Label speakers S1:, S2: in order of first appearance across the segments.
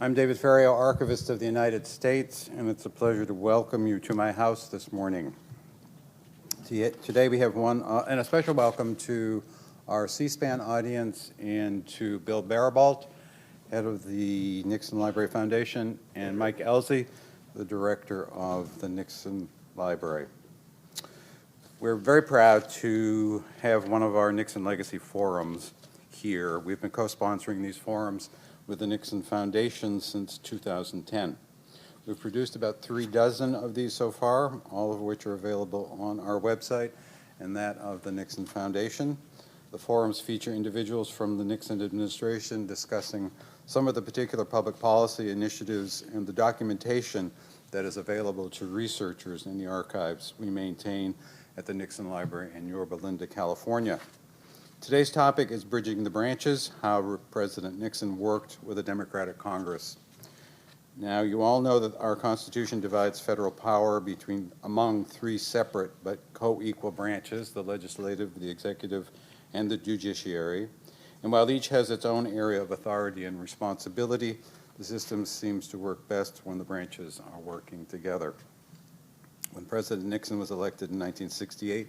S1: I'm David Ferriero, Archivist of the United States, and it's a pleasure to welcome you to my house this morning. Today we have and a special welcome to our C-SPAN audience and to Bill Barabalt, head of the Nixon Library Foundation, and Mike Elsey, the director of the Nixon Library. We're very proud to have one of our Nixon Legacy Forums here. We've been co-sponsoring these forums with the Nixon Foundation since 2010. We've produced about 36 of these so far, all of which are available on our website and that of the Nixon Foundation. The forums feature individuals from the Nixon administration discussing some of the particular public policy initiatives and the documentation that is available to researchers in the archives we maintain at the Nixon Library in Yorba Linda, California. Today's topic is Bridging the Branches, how President Nixon worked with a Democratic Congress. Now, you all know that our Constitution divides federal power among three separate but co-equal branches, the legislative, the executive, and the judiciary. And while each has its own area of authority and responsibility, the system seems to work best when the branches are working together. When President Nixon was elected in 1968,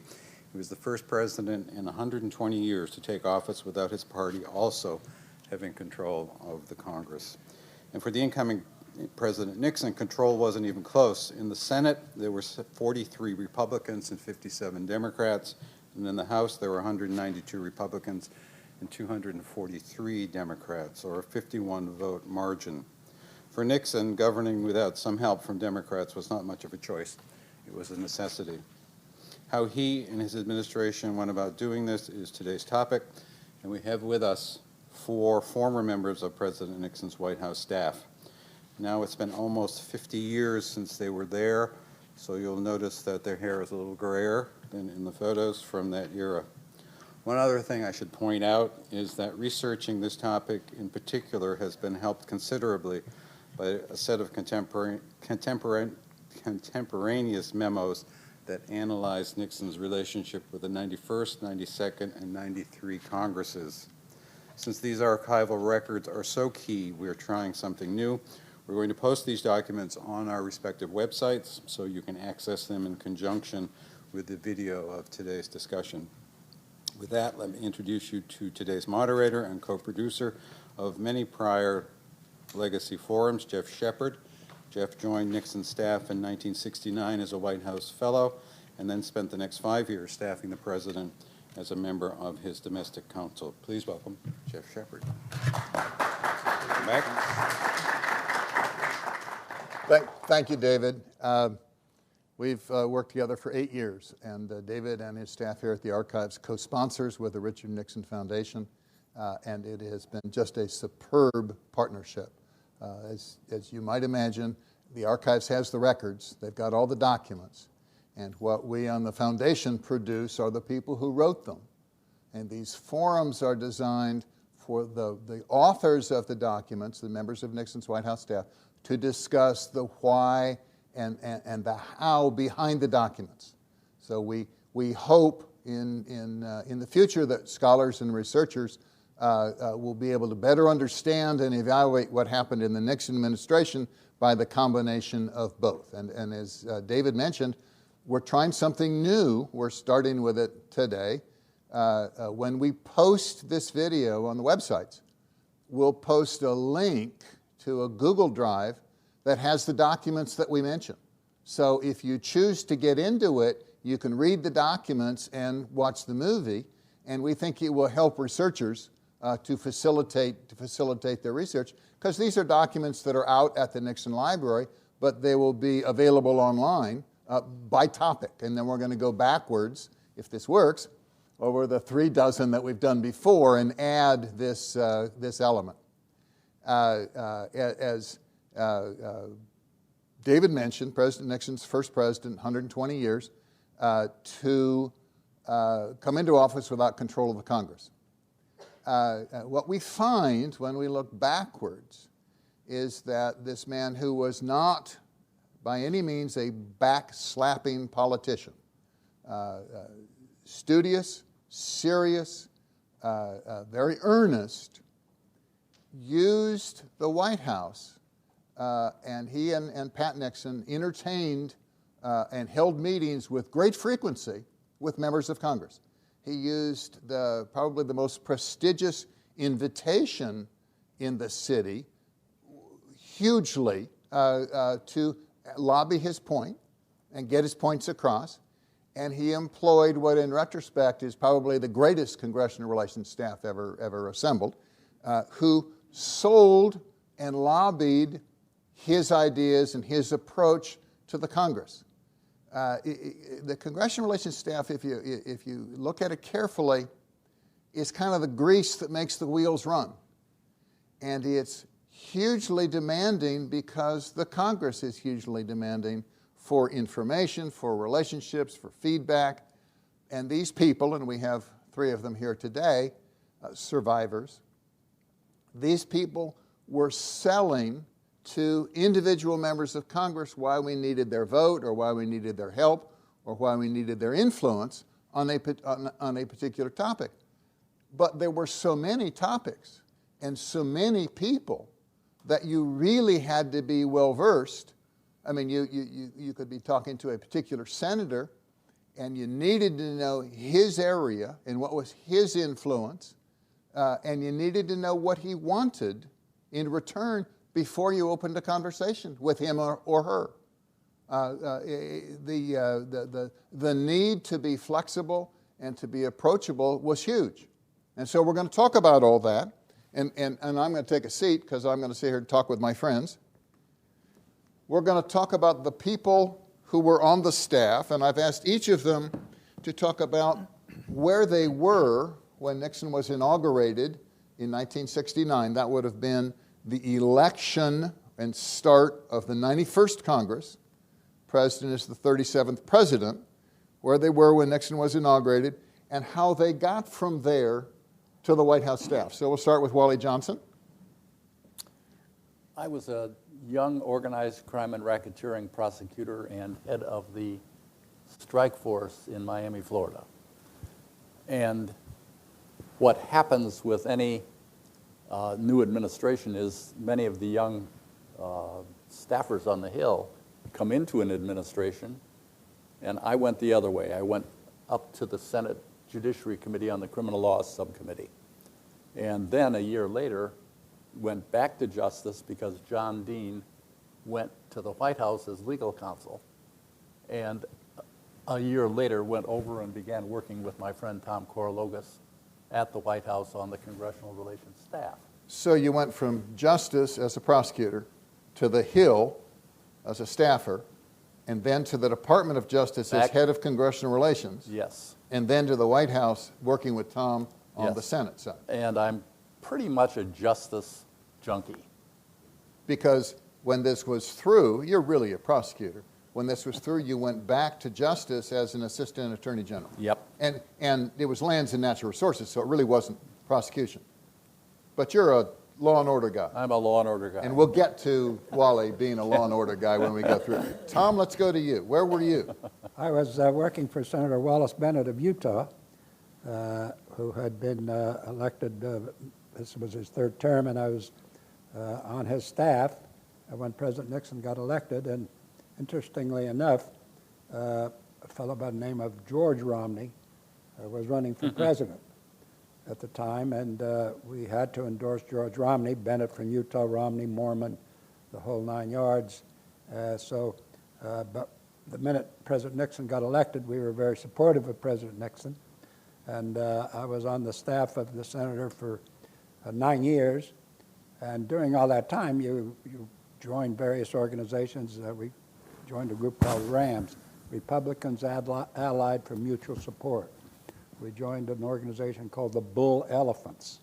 S1: he was the first president in 120 years to take office without his party also having control of the Congress. And for the incoming President Nixon, control wasn't even close. In the Senate, there were 43 Republicans and 57 Democrats, and in the House, there were 192 Republicans and 243 Democrats, or a 51-vote margin. For Nixon, governing without some help from Democrats was not much of a choice. It was a necessity. How he and his administration went about doing this is today's topic, and we have with us 4 former members of President Nixon's White House staff. Now it's been almost 50 years since they were there, so you'll notice that their hair is a little grayer than in the photos from that era. One other thing I should point out is that researching this topic in particular has been helped considerably by a set of contemporaneous memos that analyzed Nixon's relationship with the 91st, 92nd, and 93 Congresses. Since these archival records are so key, we are trying something new. We're going to post these documents on our respective websites so you can access them in conjunction with the video of today's discussion. With that, let me introduce you to today's moderator and co-producer of many prior legacy forums, Jeff Shepard. Jeff joined Nixon's staff in 1969 as a White House fellow and then spent the next 5 years staffing the president as a member of his domestic council. Please welcome Jeff Shepard. Welcome back.
S2: Thank you, David. We've worked together for 8 years, and David and his staff here at the Archives co-sponsors with the Richard Nixon Foundation, and it has been just a superb partnership. As you might imagine, the Archives has the records, they've got all the documents, and what we on the Foundation produce are the people who wrote them. And these forums are designed for the authors of the documents, the members of Nixon's White House staff, to discuss the why and the how behind the documents. So we hope in the future that scholars and researchers will be able to better understand and evaluate what happened in the Nixon administration by the combination of both. And as David mentioned, we're trying something new. We're starting with it today. When we post this video on the websites, we'll post a link to a Google Drive that has the documents that we mentioned. So if you choose to get into it, you can read the documents and watch the movie, and we think it will help researchers to facilitate their research, because these are documents that are out at the Nixon Library, but they will be available online by topic. And then we're going to go backwards, if this works, over the 36 that we've done before and add this element. As David mentioned, President Nixon's first president, 120 years, to come into office without control of the Congress. What we find when we look backwards is that this man, who was not by any means a back-slapping politician, studious, serious, very earnest, used the White House and he and Pat Nixon entertained and held meetings with great frequency with members of Congress. He used probably the most prestigious invitation in the city hugely to lobby his point and get his points across. And he employed what in retrospect is probably the greatest congressional relations staff ever assembled, who sold and lobbied his ideas and his approach to the Congress. The congressional relations staff, if you look at it carefully, is kind of the grease that makes the wheels run. And it's hugely demanding because the Congress is hugely demanding for information, for relationships, for feedback. And these people, and we have 3 of them here today, survivors, these people were selling to individual members of Congress why we needed their vote or why we needed their help or why we needed their influence on a particular topic. But there were so many topics and so many people that you really had to be well-versed. I mean, you could be talking to a particular senator and you needed to know his area and what was his influence, and you needed to know what he wanted in return before you opened a conversation with him or her. The need to be flexible and to be approachable was huge. And so we're going to talk about all that, and I'm going to take a seat because I'm going to sit here and talk with my friends. We're going to talk about the people who were on the staff, and I've asked each of them to talk about where they were when Nixon was inaugurated in 1969. That would have been the election and start of the 91st Congress. President is the 37th president, where they were when Nixon was inaugurated, and how they got from there to the White House staff. So we'll start with Wally Johnson.
S3: I was a young organized crime and racketeering prosecutor and head of the strike force in Miami, Florida. And what happens with any new administration is many of the young staffers on the Hill come into an administration, and I went the other way. I went up to the Senate Judiciary Committee on the Criminal Law Subcommittee. And then a year later, went back to Justice because John Dean went to the White House as legal counsel. And a year later, went over and began working with my friend Tom Korologos at the White House on the Congressional Relations staff.
S2: So you went from Justice as a prosecutor to the Hill as a staffer, and then to the Department of Justice as head of Congressional Relations.
S3: Yes.
S2: And then to the White House working with Tom on the Senate side.
S3: And I'm pretty much a justice junkie.
S2: Because when this was through, you're really a prosecutor. When this was through, you went back to Justice as an Assistant Attorney General.
S3: Yep.
S2: And it was Lands and Natural Resources, so it really wasn't prosecution. But you're a law and order guy.
S3: I'm a law and order guy.
S2: And we'll get to Wally being a law and order guy when we go through. Tom, let's go to you. Where were you?
S4: I was working for Senator Wallace Bennett of Utah, who had been elected, this was his 3rd term, and I was on his staff when President Nixon got elected. And interestingly enough, a fellow by the name of George Romney was running for president at the time, and we had to endorse George Romney, Bennett from Utah, Romney, Mormon, the whole 9 yards. But the minute President Nixon got elected, we were very supportive of President Nixon. And I was on the staff of the senator for 9 years. And during all that time, you joined various organizations. We joined a group called RAMS, Republicans Allied for Mutual Support. We joined an organization called the Bull Elephants.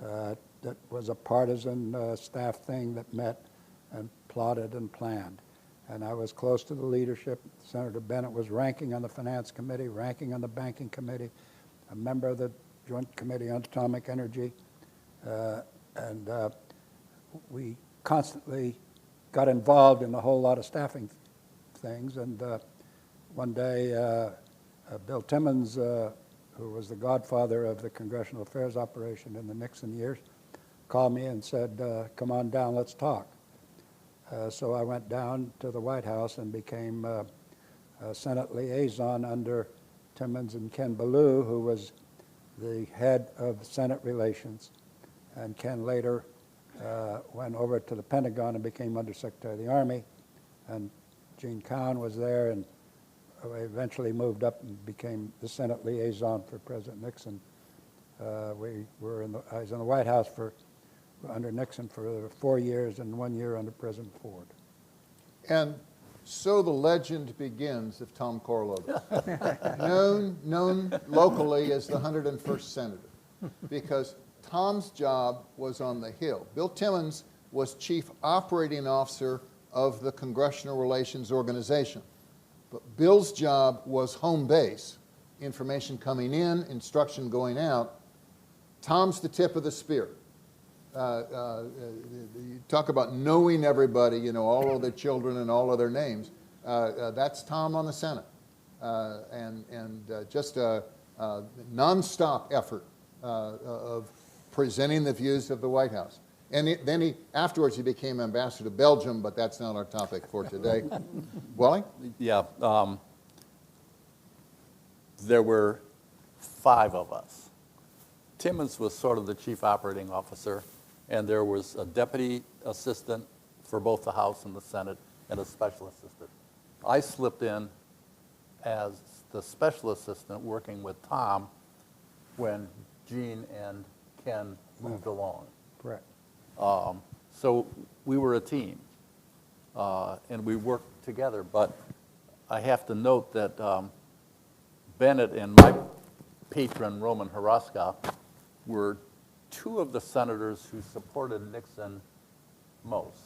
S4: That was a partisan staff thing that met and plotted and planned. And I was close to the leadership. Senator Bennett was ranking on the Finance Committee, ranking on the Banking Committee, a member of the Joint Committee on Atomic Energy. And we constantly got involved in a whole lot of staffing things. And one day, Bill Timmons, who was the godfather of the Congressional Affairs operation in the Nixon years, called me and said, come on down, let's talk. So I went down to the White House and became a Senate liaison under Timmons and Ken Ballou, who was the head of Senate Relations. And Ken later went over to the Pentagon and became Undersecretary of the Army. And Gene Cowan was there, and I eventually moved up and became the Senate liaison for President Nixon. I was in the White House under Nixon for 4 years and 1 year under President Ford.
S2: And so the legend begins of Tom Korologos, known locally as the 101st Senator, because Tom's job was on the Hill. Bill Timmons was Chief Operating Officer of the Congressional Relations Organization. But Bill's job was home base, information coming in, instruction going out. Tom's the tip of the spear. You talk about knowing everybody, you know, all of their children and all of their names. That's Tom on the Senate. Just a nonstop effort of presenting the views of the White House. And then afterwards he became ambassador to Belgium, but that's not our topic for today. Wally?
S3: Yeah, there were 5 of us. Timmons was sort of the chief operating officer, and there was a deputy assistant for both the House and the Senate, and a special assistant. I slipped in as the special assistant working with Tom when Gene and Ken moved along.
S4: Correct.
S3: So we were a team, and we worked together. But I have to note that Bennett and my patron, Roman Haraska, were 2 of the senators who supported Nixon most.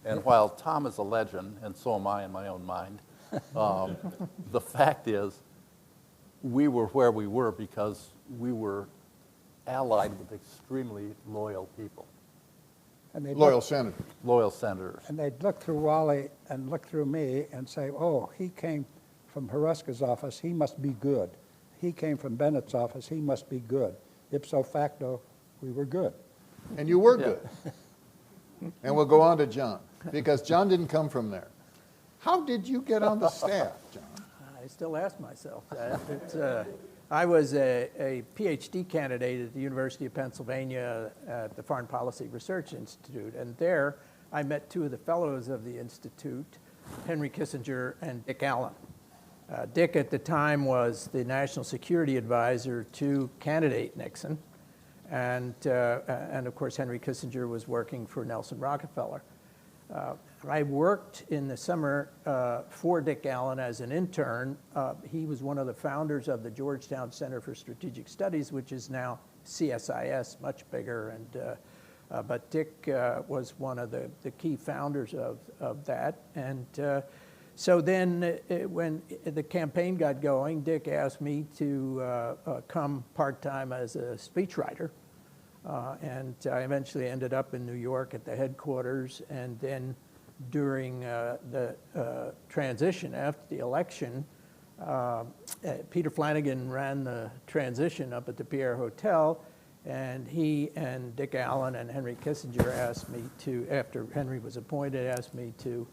S3: And while Tom is a legend, and so am I in my own mind, the fact is we were where we were because we were allied with extremely loyal people.
S4: And they'd
S2: Loyal senator.
S3: Loyal senators.
S4: And they'd look through Wally and look through me and say, oh, he came from Haraska's office, he must be good. He came from Bennett's office, he must be good. Ipso facto, we were good.
S2: And you were good. And we'll go on to John, because John didn't come from there. How did you get on the staff, John?
S5: I still ask myself that. I was a PhD candidate at the University of Pennsylvania at the Foreign Policy Research Institute, and there I met 2 of the fellows of the institute, Henry Kissinger and Dick Allen. Dick at the time was the national security advisor to candidate Nixon, and of course Henry Kissinger was working for Nelson Rockefeller. I worked in the summer for Dick Allen as an intern. He was one of the founders of the Georgetown Center for Strategic Studies, which is now CSIS, much bigger. But Dick was one of the key founders of that. And so then when the campaign got going, Dick asked me to come part-time as a speechwriter. And I eventually ended up in New York at the headquarters, and then during the transition after the election, Peter Flanagan ran the transition up at the Pierre Hotel, and he and Dick Allen and Henry Kissinger asked me to, after Henry was appointed, asked me to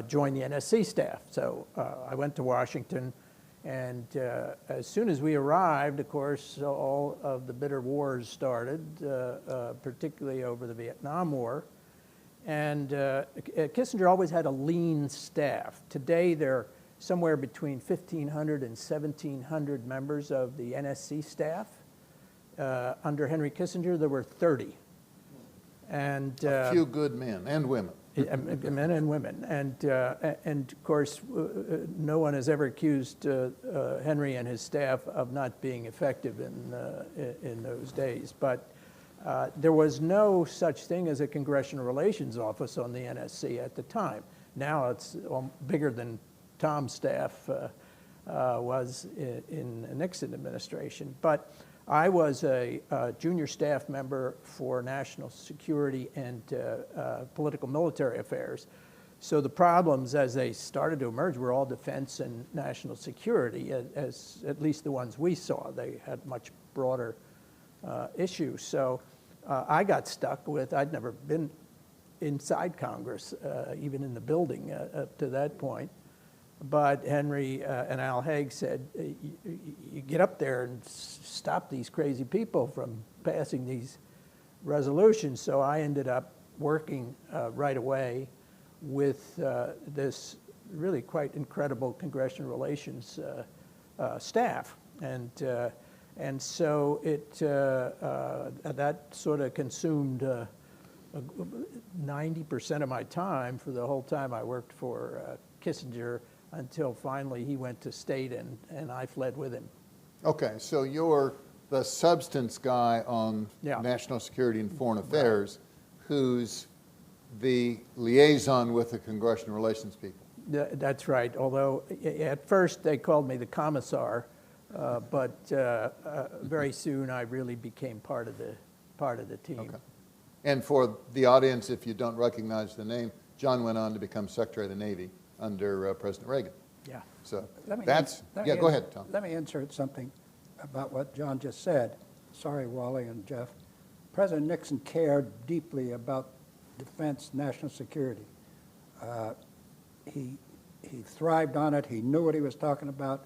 S5: join the NSC staff. So I went to Washington, and as soon as we arrived, of course, all of the bitter wars started, particularly over the Vietnam War. And Kissinger always had a lean staff. Today, there are somewhere between 1,500 and 1,700 members of the NSC staff. Under Henry Kissinger, there were 30. And
S2: A few good men and women.
S5: Men and women. And of course, no one has ever accused Henry and his staff of not being effective in those days. But there was no such thing as a Congressional Relations Office on the NSC at the time. Now it's bigger than Tom's staff was in the Nixon administration. But I was a junior staff member for national security and political military affairs. So the problems as they started to emerge were all defense and national security, as at least the ones we saw. They had much broader issues. So I got stuck with, I'd never been inside Congress, even in the building up to that point. But Henry and Al Haig said, you get up there and stop these crazy people from passing these resolutions. So I ended up working right away with this really quite incredible congressional relations staff. And so that sort of consumed 90% of my time for the whole time I worked for Kissinger, until finally he went to state and I fled with him.
S2: Okay, so you're the substance guy on national security and foreign affairs, who's the liaison with the congressional relations people.
S5: That's right, although at first they called me the commissar, but very soon I really became part of the team.
S2: Okay. And for the audience, if you don't recognize the name, John went on to become Secretary of the Navy under President Reagan.
S5: Yeah.
S2: So
S4: Let me-
S2: that's,
S4: let
S2: yeah,
S4: me-
S2: go ahead, Tom.
S4: Let me insert something about what John just said. Sorry, Wally and Jeff. President Nixon cared deeply about defense, national security. He thrived on it. He knew what he was talking about.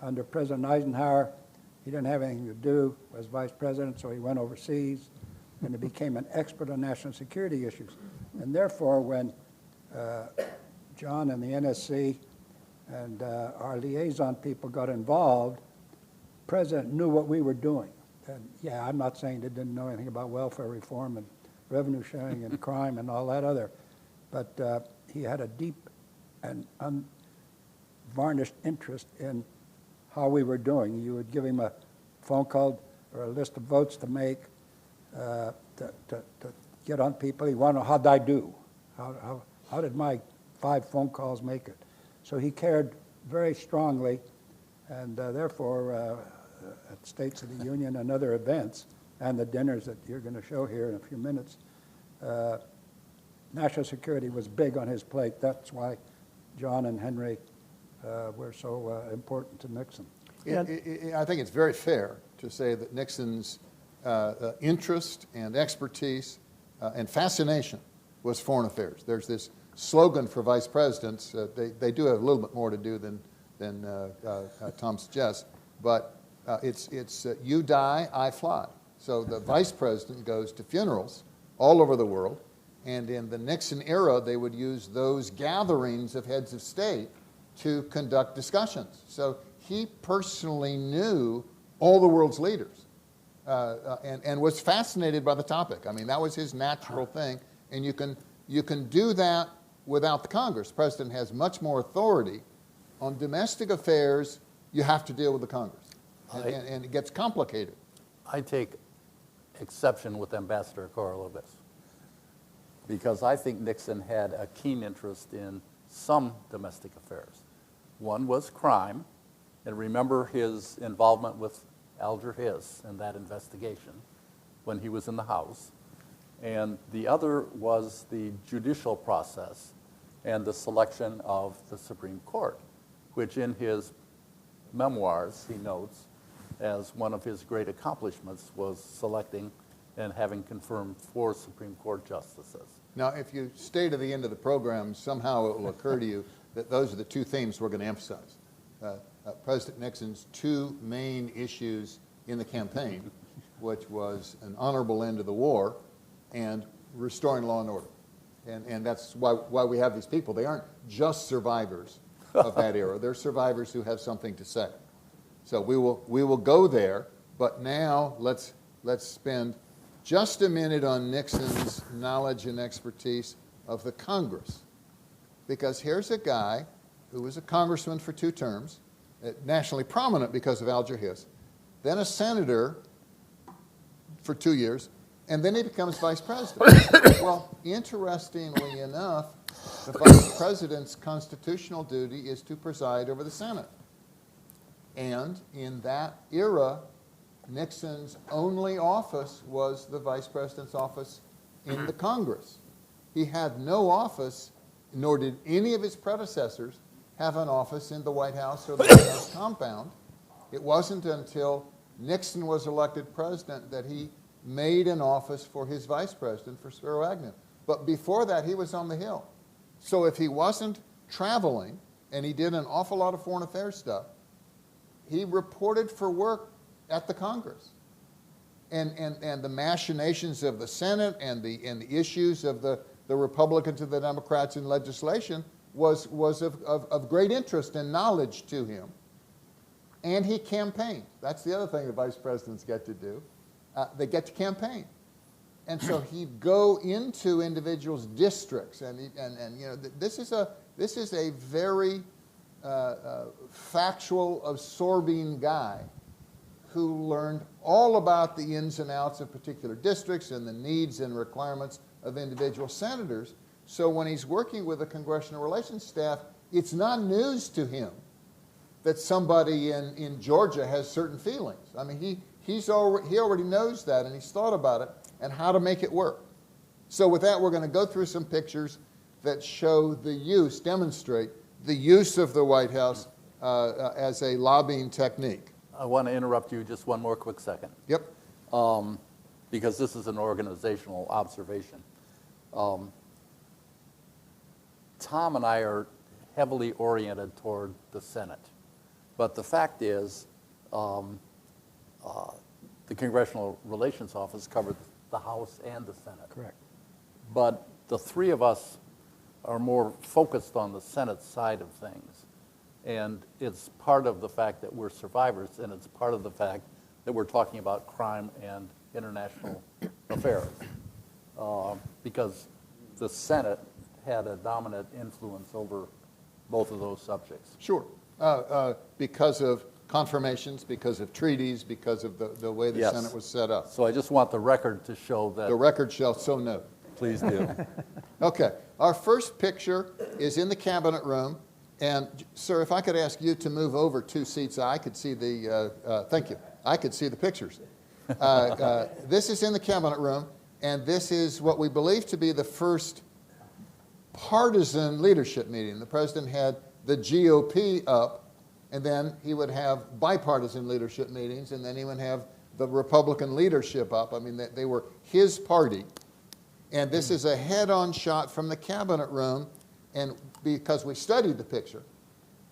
S4: Under President Eisenhower, he didn't have anything to do as vice president, so he went overseas and he became an expert on national security issues. And therefore, when John and the NSC and our liaison people got involved, the president knew what we were doing. And yeah, I'm not saying they didn't know anything about welfare reform and revenue sharing and crime and all that other, but he had a deep and unvarnished interest in how we were doing. You would give him a phone call or a list of votes to make to get on people. He wanted to know, how did I do? How did my 5 phone calls make it? So he cared very strongly, and therefore at States of the Union and other events, and the dinners that you're going to show here in a few minutes, national security was big on his plate. That's why John and Henry were so important to Nixon.
S2: I think it's very fair to say that Nixon's interest and expertise and fascination was foreign affairs. There's this slogan for vice presidents. They do have a little bit more to do than Tom suggests, but it's you die, I fly. So the vice president goes to funerals all over the world, and in the Nixon era, they would use those gatherings of heads of state to conduct discussions. So he personally knew all the world's leaders and was fascinated by the topic. I mean, that was his natural thing, and you can do that without the Congress. The president has much more authority. On domestic affairs, you have to deal with the Congress, and it gets complicated.
S3: I take exception with Ambassador Korologos because I think Nixon had a keen interest in some domestic affairs. One was crime, and remember his involvement with Alger Hiss in that investigation when he was in the House. And the other was the judicial process and the selection of the Supreme Court, which in his memoirs he notes as one of his great accomplishments was selecting and having confirmed 4 Supreme Court justices.
S2: Now, if you stay to the end of the program, somehow it will occur to you that those are the 2 themes we're going to emphasize. President Nixon's 2 main issues in the campaign, which was an honorable end to the war and restoring law and order. And that's why we have these people. They aren't just survivors of that era. They're survivors who have something to say. So we will go there, but now let's spend just a minute on Nixon's knowledge and expertise of the Congress. Because here's a guy who was a congressman for 2 terms, nationally prominent because of Alger Hiss, then a senator for 2 years, and then he becomes vice president. Well, interestingly enough, the vice president's constitutional duty is to preside over the Senate. And in that era, Nixon's only office was the vice president's office in the Congress. He had no office, nor did any of his predecessors have an office in the White House or the White House compound. It wasn't until Nixon was elected president that he made an office for his vice president, for Spiro Agnew. But before that, he was on the Hill. So if he wasn't traveling, and he did an awful lot of foreign affairs stuff, he reported for work at the Congress. And the machinations of the Senate and the issues of the Republicans and the Democrats in legislation was of great interest and knowledge to him. And he campaigned. That's the other thing the vice presidents get to do. They get to campaign. And so he'd go into individuals' districts, and you know, this is a very factual, absorbing guy who learned all about the ins and outs of particular districts and the needs and requirements of individual senators. So when he's working with the Congressional Relations staff, it's not news to him that somebody in Georgia has certain feelings. I mean, he already knows that, and he's thought about it and how to make it work. So with that, we're going to go through some pictures that show the use, demonstrate the use of the White House as a lobbying technique.
S3: I want to interrupt you just one more quick second.
S2: Yep.
S3: Because this is an organizational observation. Tom and I are heavily oriented toward the Senate. But the fact is, the Congressional Relations Office covered the House and the Senate.
S4: Correct.
S3: But the three of us are more focused on the Senate side of things. And it's part of the fact that we're survivors, and it's part of the fact that we're talking about crime and international affairs. Because the Senate had a dominant influence over both of those subjects.
S2: Sure. Because of confirmations, because of treaties, because of the way the
S3: Yes.
S2: Senate was set up.
S3: So I just want the record to show that.
S2: The record shall so note.
S3: Please do.
S2: Okay. Our first picture is in the cabinet room. And, sir, if I could ask you to move over 2 seats, I could see the, thank you, I could see the pictures. This is in the cabinet room, and this is what we believe to be the first partisan leadership meeting. The president had the GOP up, and then he would have bipartisan leadership meetings, and then he would have the Republican leadership up. I mean, they were his party. And this is a head-on shot from the cabinet room, and because we studied the picture,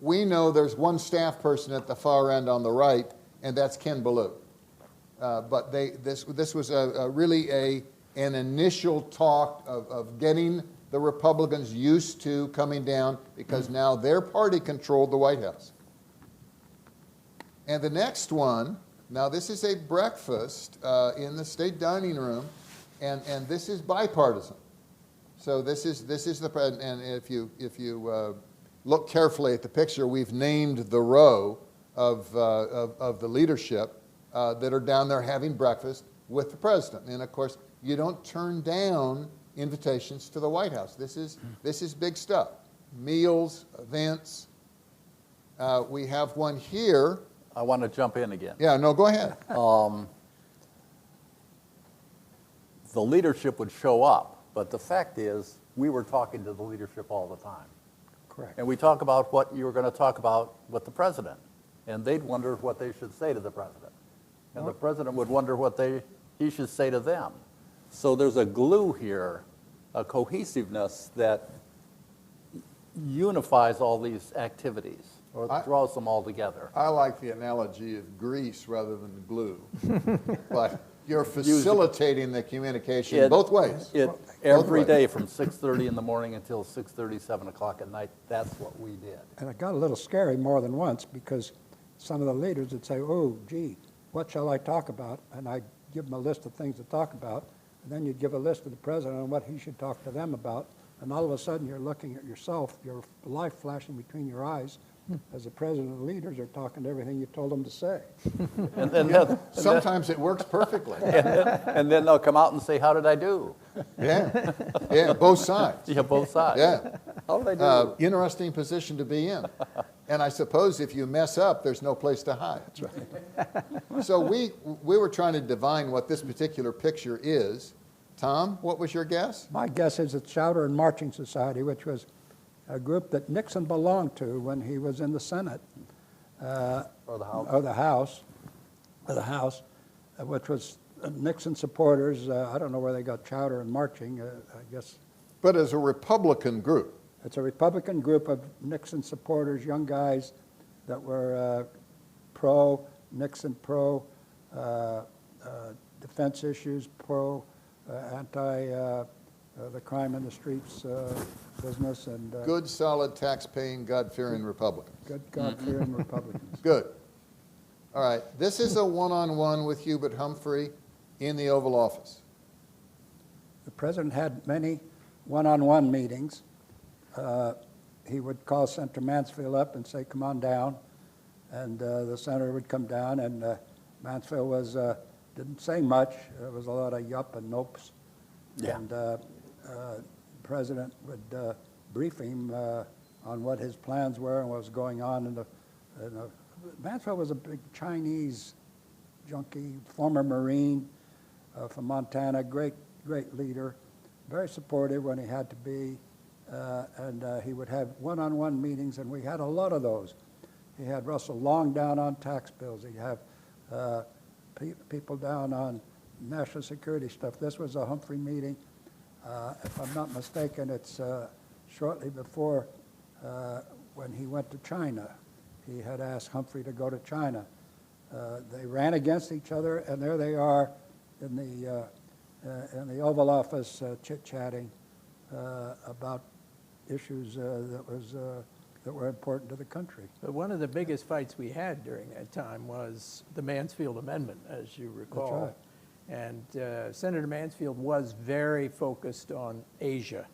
S2: we know there's one staff person at the far end on the right, and that's Ken Ballou. But this was really an initial talk of getting the Republicans used to coming down, because now their party controlled the White House. And the next one, now this is a breakfast in the state dining room, and this is bipartisan. So this is the president, and if you look carefully at the picture, we've named the row of the leadership that are down there having breakfast with the president. And of course, you don't turn down invitations to the White House. This is big stuff. Meals, events. We have one here.
S3: I want to jump in again.
S2: Yeah, no, go ahead.
S3: The leadership would show up, but the fact is, we were talking to the leadership all the time.
S4: Correct.
S3: And we talk about what you were going to talk about with the president, and they'd wonder what they should say to the president. And the president would wonder what he should say to them. So there's a glue here, a cohesiveness that unifies all these activities, or draws them all together.
S2: I like the analogy of grease rather than glue. But you're facilitating the communication both ways.
S3: Every day from 6:30 in the morning until 6:30, 7 o'clock at night, that's what we did.
S4: And it got a little scary more than once, because some of the leaders would say, oh, gee, what shall I talk about? And I'd give them a list of things to talk about. And then you'd give a list to the president on what he should talk to them about. And all of a sudden, you're looking at yourself, your life flashing between your eyes, as the president and the leaders are talking to everything you told them to say.
S2: Sometimes it works perfectly.
S3: And then they'll come out and say, how did I do?
S2: Yeah, both sides.
S3: Yeah, both sides.
S2: Yeah.
S3: How did I do?
S2: Interesting position to be in. And I suppose if you mess up, there's no place to hide. That's right. So we were trying to divine what this particular picture is. Tom, what was your guess?
S4: My guess is it's Chowder and Marching Society, which was a group that Nixon belonged to when he was in the Senate.
S3: Or the House.
S4: Or the House, which was Nixon supporters. I don't know where they got Chowder and Marching. I guess
S2: But as a Republican group.
S4: It's a Republican group of Nixon supporters, young guys that were pro-Nixon, pro-defense issues, pro-anti- the crime in the streets business, and
S2: Good, solid, tax-paying, God-fearing Republicans.
S4: good God-fearing Republicans.
S2: Good. All right. This is a one-on-one with Hubert Humphrey in the Oval Office.
S4: The president had many one-on-one meetings. He would call Senator Mansfield up and say, "Come on down," and the senator would come down, and Mansfield didn't say much. There was a lot of yup and nopes.
S3: Yeah.
S4: And the president would brief him on what his plans were and what was going on. Mansfield was a big Chinese junkie, former Marine from Montana, great leader, very supportive when he had to be, and he would have one-on-one meetings, and we had a lot of those. He had Russell Long down on tax bills. He'd have people down on national security stuff. This was a Humphrey meeting. If I'm not mistaken, it's shortly before when he went to China. He had asked Humphrey to go to China. They ran against each other, and there they are in the Oval Office chit-chatting about issues that were important to the country.
S5: But one of the biggest fights we had during that time was the Mansfield Amendment, as you recall.
S4: right.
S5: And Senator Mansfield was very focused on Asia,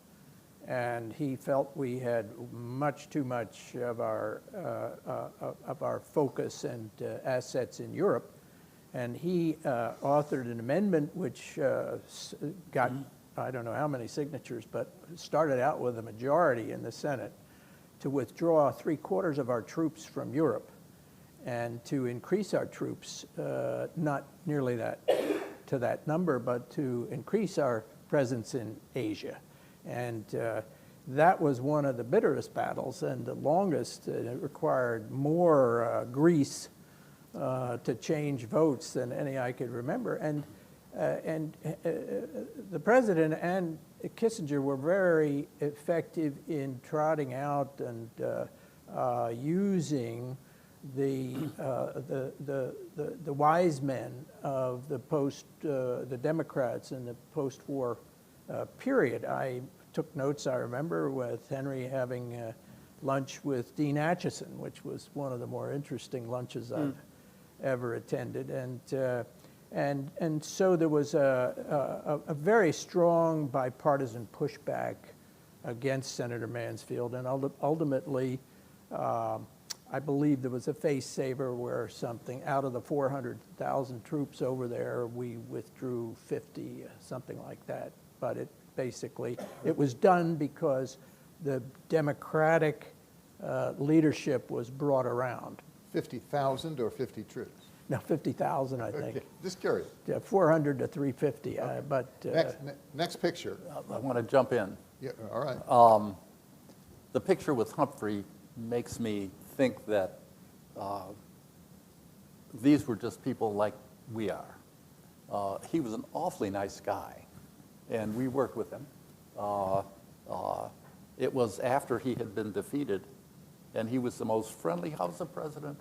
S5: and he felt we had much too much of our focus and assets in Europe. And he authored an amendment which got, I don't know how many signatures, but started out with a majority in the Senate to withdraw 3/4 of our troops from Europe and to increase our troops, not nearly to that number, but to increase our presence in Asia. And that was one of the bitterest battles and the longest. It required more grease to change votes than any I could remember. And the president and Kissinger were very effective in trotting out and using the wise men of the Democrats in the post-war period. I took notes, I remember, with Henry having lunch with Dean Acheson, which was one of the more interesting lunches I've ever attended. And so there was a very strong bipartisan pushback against Senator Mansfield, and ultimately, I believe there was a face saver where something out of the 400,000 troops over there, we withdrew 50, something like that. But it was done because the Democratic leadership was brought around.
S2: 50,000 or 50 troops?
S5: No, 50,000, I think.
S2: Okay. Just curious.
S5: Yeah, 400 to 350.
S2: Okay.
S5: But
S2: Next picture.
S3: I want to jump in.
S2: Yeah, all right.
S3: The picture with Humphrey makes me think that these were just people like we are. He was an awfully nice guy, and we worked with him. It was after he had been defeated, and he was the most friendly, how's the president,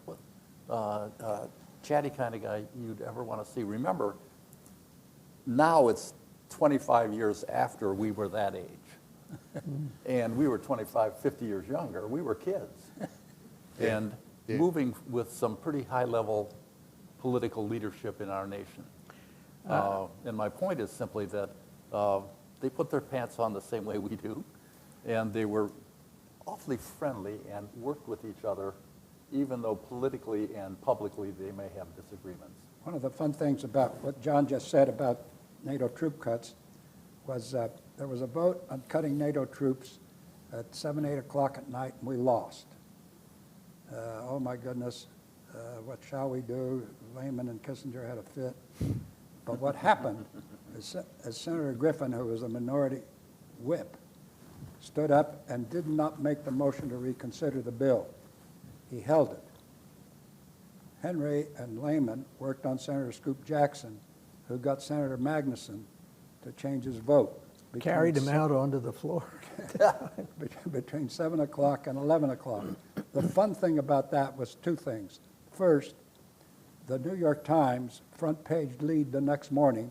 S3: chatty kind of guy you'd ever want to see. Remember, now it's 25 years after we were that age. And we were 25, 50 years younger. We were kids. And moving with some pretty high-level political leadership in our nation. And my point is simply that they put their pants on the same way we do, and they were awfully friendly and worked with each other, even though politically and publicly they may have disagreements.
S4: One of the fun things about what John just said about NATO troop cuts was there was a vote on cutting NATO troops at 7, 8 o'clock at night, and we lost. Oh my goodness, what shall we do? Lehman and Kissinger had a fit. But what happened is Senator Griffin, who was a minority whip, stood up and did not make the motion to reconsider the bill. He held it. Henry and Lehman worked on Senator Scoop Jackson, who got Senator Magnuson to change his vote.
S5: Carried him out onto the floor.
S4: between 7 o'clock and 11 o'clock. The fun thing about that was two things. First, the New York Times front page lead the next morning,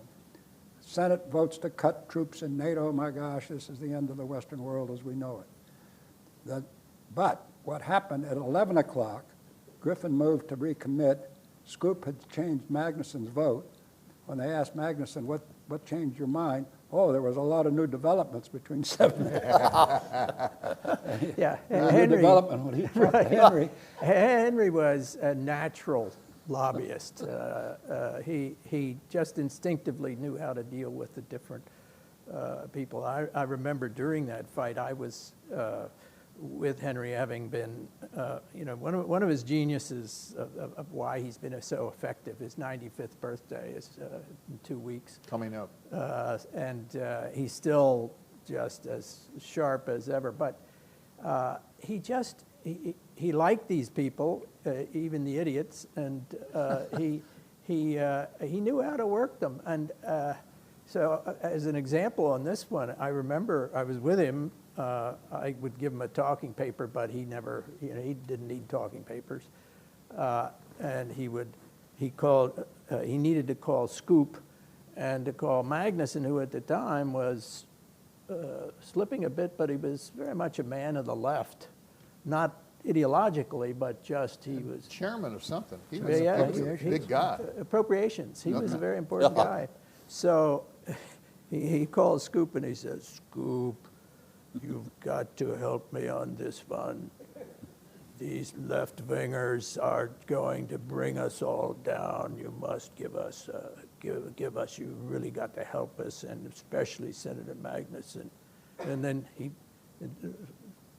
S4: Senate votes to cut troops in NATO. My gosh, this is the end of the Western world as we know it. But what happened at 11 o'clock, Griffin moved to recommit. Scoop had changed Magnuson's vote. When they asked Magnuson, what changed your mind? Oh, there was a lot of new developments between 7 and 8.
S5: Yeah,
S4: New development when he talked to Henry.
S5: Henry was a natural lobbyist. He just instinctively knew how to deal with the different people. I remember during that fight, I was with Henry, having been, one of his geniuses of why he's been so effective. His 95th birthday is in 2 weeks.
S2: Coming up.
S5: And he's still just as sharp as ever. But he liked these people, even the idiots, and he knew how to work them. And so, as an example on this one, I remember I was with him. I would give him a talking paper, but he never, he didn't need talking papers. And he needed to call Scoop and to call Magnuson, who at the time was slipping a bit, but he was very much a man of the left. Not ideologically, but just he was
S2: Chairman of something. He
S5: Yeah,
S2: was
S5: yeah,
S2: a big guy.
S5: appropriations. He was a very important guy. So he calls Scoop and he says, Scoop, you've got to help me on this one. These left-wingers are going to bring us all down. You must give us, you really got to help us, and especially Senator Magnuson. And then he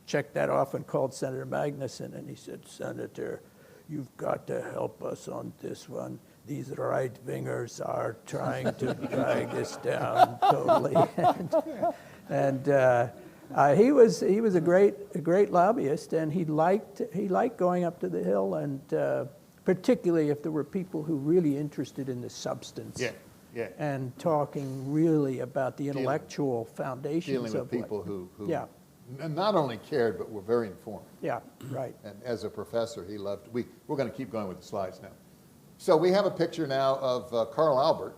S5: checked that off and called Senator Magnuson, and he said, Senator, you've got to help us on this one. These right-wingers are trying to drag us down totally. He was a great lobbyist, and he liked going up to the Hill, and particularly if there were people who really interested in the substance.
S2: Yeah.
S5: And talking really about the intellectual foundations
S2: Dealing
S5: of
S2: with people who
S5: yeah.
S2: not only cared, but were very informed.
S5: Yeah, right.
S2: And as a professor, he loved, we're going to keep going with the slides now. So we have a picture now of Carl Albert,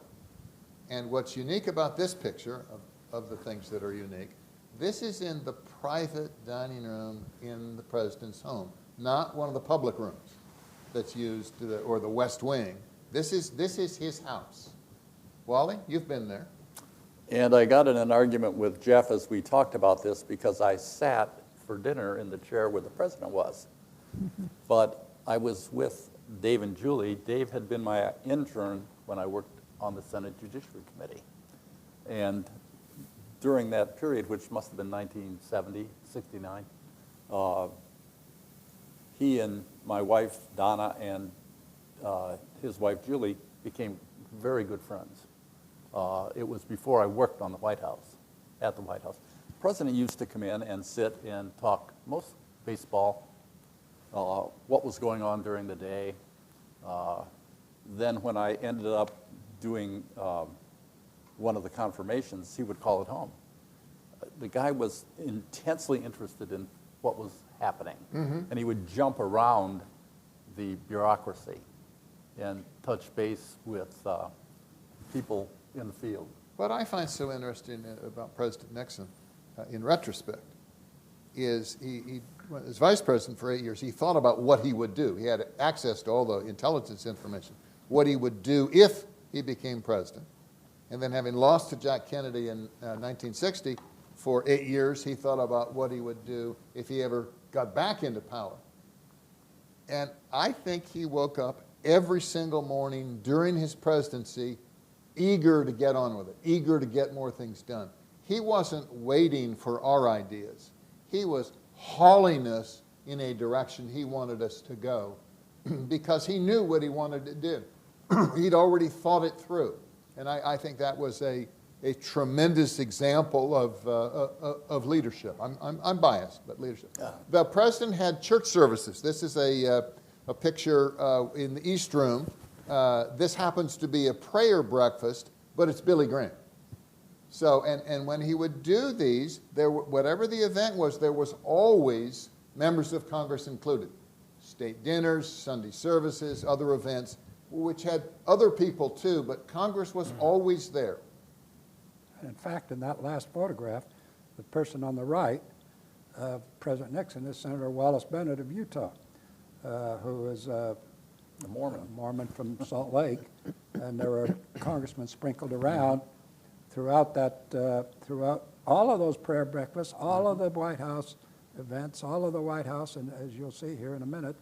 S2: and what's unique about this picture, of the things that are unique, this is in the private dining room in the president's home, not one of the public rooms that's used, or the West Wing. This is his house. Wally, you've been there.
S3: And I got in an argument with Jeff as we talked about this because I sat for dinner in the chair where the president was. But I was with Dave and Julie. Dave had been my intern when I worked on the Senate Judiciary Committee. And during that period, which must have been 1970, 69, he and my wife, Donna, and his wife, Julie, became very good friends. It was before I worked on the White House, at the White House. The president used to come in and sit and talk most baseball, what was going on during the day. Then when I ended up doing one of the confirmations, he would call it home. The guy was intensely interested in what was happening, and he would jump around the bureaucracy and touch base with people in the field.
S2: What I find so interesting about President Nixon, in retrospect, is he as vice president for 8 years, he thought about what he would do. He had access to all the intelligence information, what he would do if he became president. And then having lost to Jack Kennedy in 1960, for 8 years, he thought about what he would do if he ever got back into power. And I think he woke up every single morning during his presidency eager to get on with it, eager to get more things done. He wasn't waiting for our ideas. He was hauling us in a direction he wanted us to go because he knew what he wanted to do. He'd already thought it through. And I think that was a tremendous example of leadership. I'm biased, but leadership. Yeah. The president had church services. This is a picture in the East Room. This happens to be a prayer breakfast, but it's Billy Graham. So, and when he would do these, whatever the event was, there was always members of Congress included. State dinners, Sunday services, other events, which had other people too, but Congress was always there.
S4: And in fact, in that last photograph, the person on the right of President Nixon is Senator Wallace Bennett of Utah, who is a Mormon from Salt Lake, and there were congressmen sprinkled around throughout all of those prayer breakfasts, all of the White House events, all of the White House, and as you'll see here in a minute,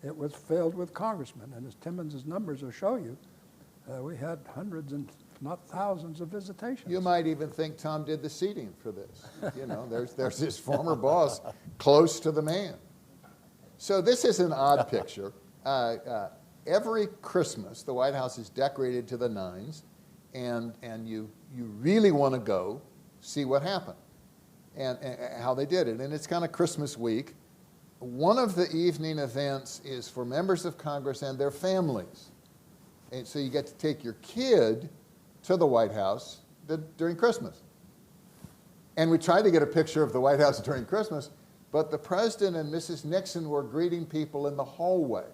S4: it was filled with congressmen. And as Timmons' numbers will show you, we had hundreds and not thousands of visitations.
S2: You might even think Tom did the seating for this. You know, there's his former boss close to the man. So this is an odd picture. Every Christmas, the White House is decorated to the nines, and you really want to go see what happened and how they did it. And it's kind of Christmas week. One of the evening events is for members of Congress and their families. And so you get to take your kid to the White House during Christmas. And we tried to get a picture of the White House during Christmas, but the President and Mrs. Nixon were greeting people in the hallway.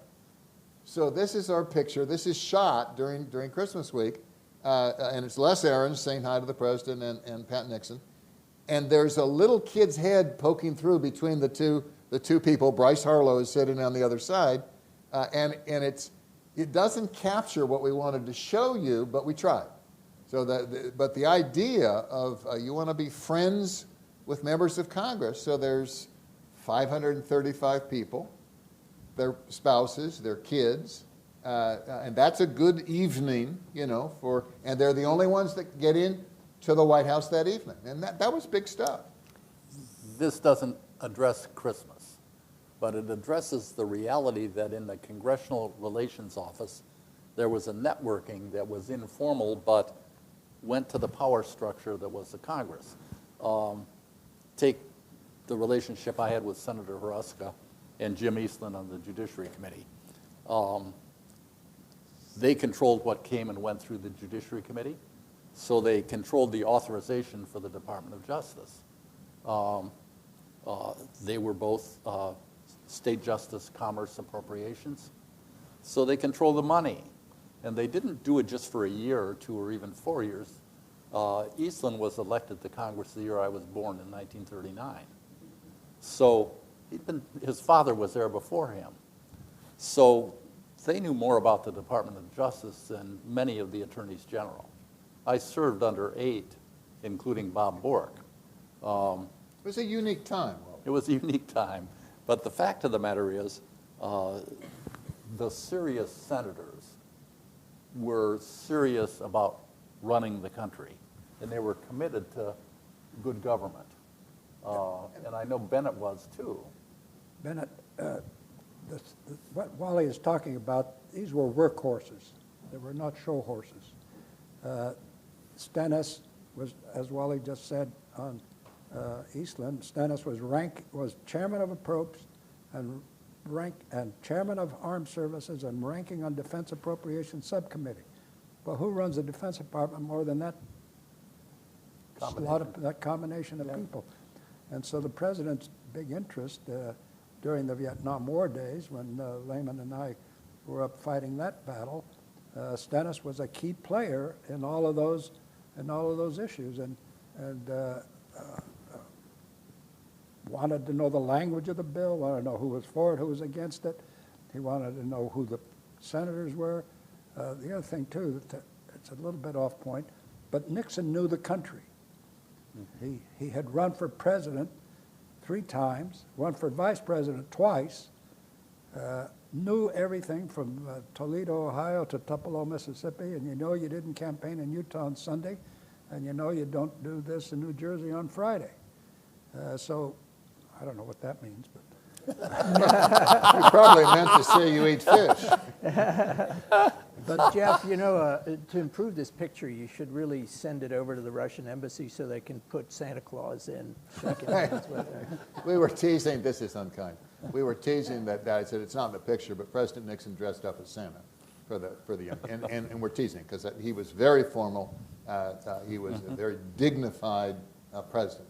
S2: So this is our picture. This is shot during Christmas week. And it's Les Aarons saying hi to the President and Pat Nixon. And there's a little kid's head poking through between the two people. Bryce Harlow is sitting on the other side. And it doesn't capture what we wanted to show you, but we tried. So but the idea of you want to be friends with members of Congress, so there's 535 people, their spouses, their kids, and that's a good evening, you know, and they're the only ones that get in to the White House that evening. And that was big stuff.
S3: This doesn't address Christmas, but it addresses the reality that in the Congressional Relations Office, there was a networking that was informal but went to the power structure that was the Congress. Take the relationship I had with Senator Huruska and Jim Eastland on the Judiciary Committee. They controlled what came and went through the Judiciary Committee, so they controlled the authorization for the Department of Justice. They were both state justice, commerce appropriations, so they controlled the money. And they didn't do it just for a year or two or even 4 years. Eastland was elected to Congress the year I was born in 1939. So his father was there before him. So they knew more about the Department of Justice than many of the attorneys general. I served under 8, including Bob Bork.
S2: It was a unique time.
S3: It was a unique time. But the fact of the matter is, the serious senators were serious about running the country, and they were committed to good government. And I know Bennett was too.
S4: Bennett, what Wally is talking about, these were workhorses. They were not show horses. Stennis was, as Wally just said on Eastland, Stennis was chairman of approps and chairman of armed services and ranking on Defense Appropriations Subcommittee. Well, who runs the Defense Department more than that? That combination of people. And so the president's big interest during the Vietnam War days, when Lehman and I were up fighting that battle, Stennis was a key player in all of those issues, and wanted to know the language of the bill, wanted to know who was for it, who was against it. He wanted to know who the senators were. The other thing too, it's a little bit off point, but Nixon knew the country. He had run for president 3 times, run for vice president twice, knew everything from Toledo, Ohio to Tupelo, Mississippi, and you know you didn't campaign in Utah on Sunday, and you know you don't do this in New Jersey on Friday. So I don't know what that means, but.
S2: You probably meant to say you eat fish.
S5: But Jeff, you know, to improve this picture, you should really send it over to the Russian embassy so they can put Santa Claus in.
S2: We were teasing, this is unkind. We were teasing that I said it's not in the picture, but President Nixon dressed up as Santa for the young, and we're teasing because he was very formal. He was a very dignified president.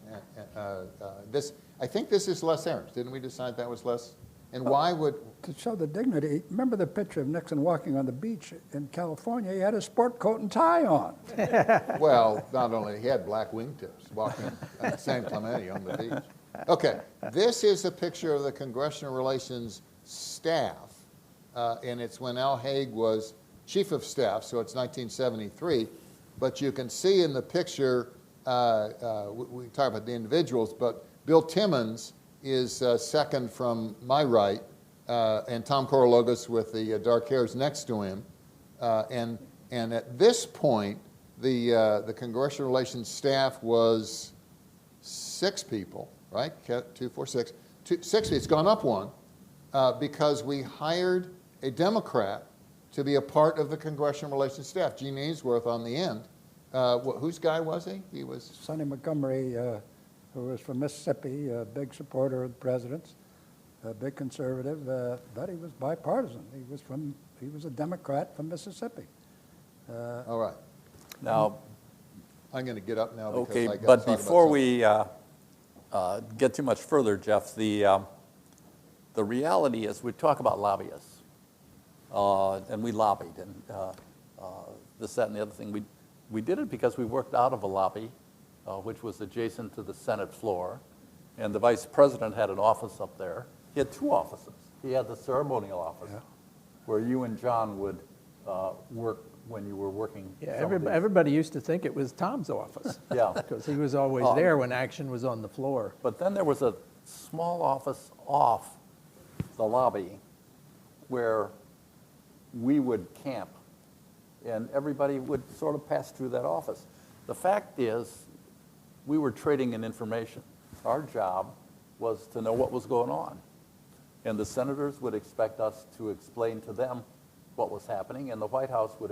S2: I think this is Les Aarons. Didn't we decide that was Les? And why would...
S4: To show the dignity, remember the picture of Nixon walking on the beach in California? He had a sport coat and tie on.
S2: Well, not only, he had black wingtips walking at San Clemente on the beach. Okay, this is a picture of the Congressional Relations staff, and it's when Al Haig was chief of staff, so it's 1973. But you can see in the picture, we talk about the individuals, but Bill Timmons is second from my right, and Tom Korologos with the dark hairs next to him. And at this point, the Congressional Relations staff was 6 people, right? 2, 4, 6. 6. It's gone up 1 because we hired a Democrat to be a part of the Congressional Relations staff. Gene Ainsworth on the end. Whose guy was he? He was
S4: Sonny Montgomery, who was from Mississippi, a big supporter of the president's, a big conservative, but he was bipartisan. He was a Democrat from Mississippi.
S2: all right.
S3: Now,
S2: I'm going to get up now because
S3: okay,
S2: I got
S3: but
S2: to talk
S3: before
S2: about
S3: we get too much further, Jeff, the reality is we talk about lobbyists, and we lobbied, and this, that, and the other thing. We did it because we worked out of a lobby, which was adjacent to the Senate floor, and the vice president had an office up there. He had 2 offices. He had the ceremonial office, where you and John would work when you were working.
S5: Yeah, everybody used to think it was Tom's office.
S3: Yeah.
S5: Because he was always there when action was on the floor.
S3: But then there was a small office off the lobby where we would camp, and everybody would sort of pass through that office. The fact is, we were trading in information. Our job was to know what was going on. And the senators would expect us to explain to them what was happening, and the White House would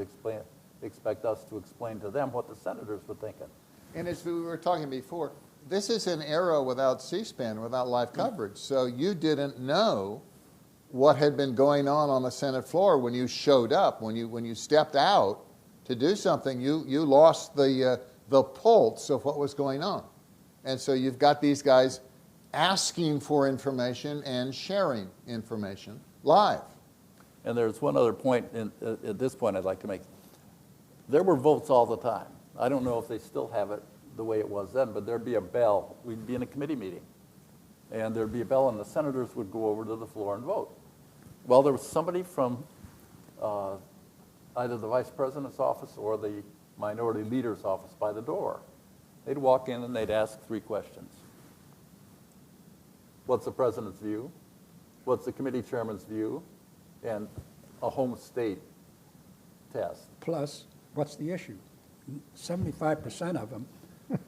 S3: expect us to explain to them what the senators were thinking.
S2: And as we were talking before, this is an era without C-SPAN, without live coverage. So you didn't know what had been going on the Senate floor when you showed up. When you stepped out to do something, you lost the pulse of what was going on. And so you've got these guys asking for information and sharing information live.
S3: And there's one other point at this point I'd like to make. There were votes all the time. I don't know if they still have it the way it was then, but there'd be a bell. We'd be in a committee meeting, and there'd be a bell, and the senators would go over to the floor and vote. Well, there was somebody from either the vice president's office or the minority leader's office by the door. They'd walk in and they'd ask 3 questions. What's the president's view? What's the committee chairman's view? And a home state test.
S4: Plus, what's the issue? 75% of them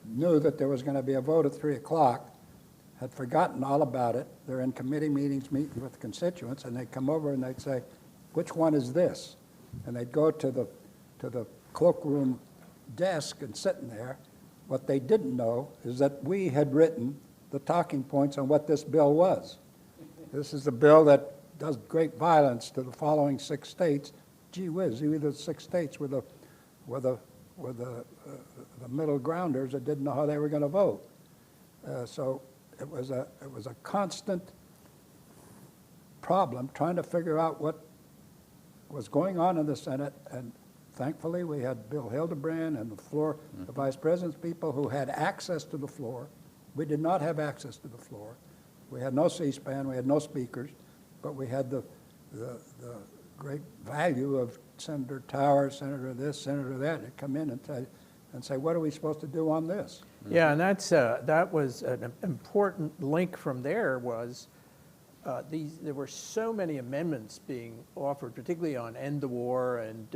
S4: knew that there was going to be a vote at 3 o'clock, had forgotten all about it. They're in committee meetings meeting with constituents, and they'd come over and they'd say, which one is this? And they'd go to the cloakroom desk and sitting there. What they didn't know is that we had written the talking points on what this bill was. This is a bill that does great violence to the following 6 states. Gee whiz, either 6 states were the middle grounders that didn't know how they were going to vote. So it was a constant problem trying to figure out what was going on in the Senate, and thankfully we had Bill Hildebrand and the floor, the vice president's people who had access to the floor. We did not have access to the floor. We had no C-SPAN, we had no speakers, but we had the great value of Senator Towers, Senator this, Senator that, to come in and say, what are we supposed to do on this?
S5: Yeah, and that was an important link from there was there were so many amendments being offered, particularly on end the war and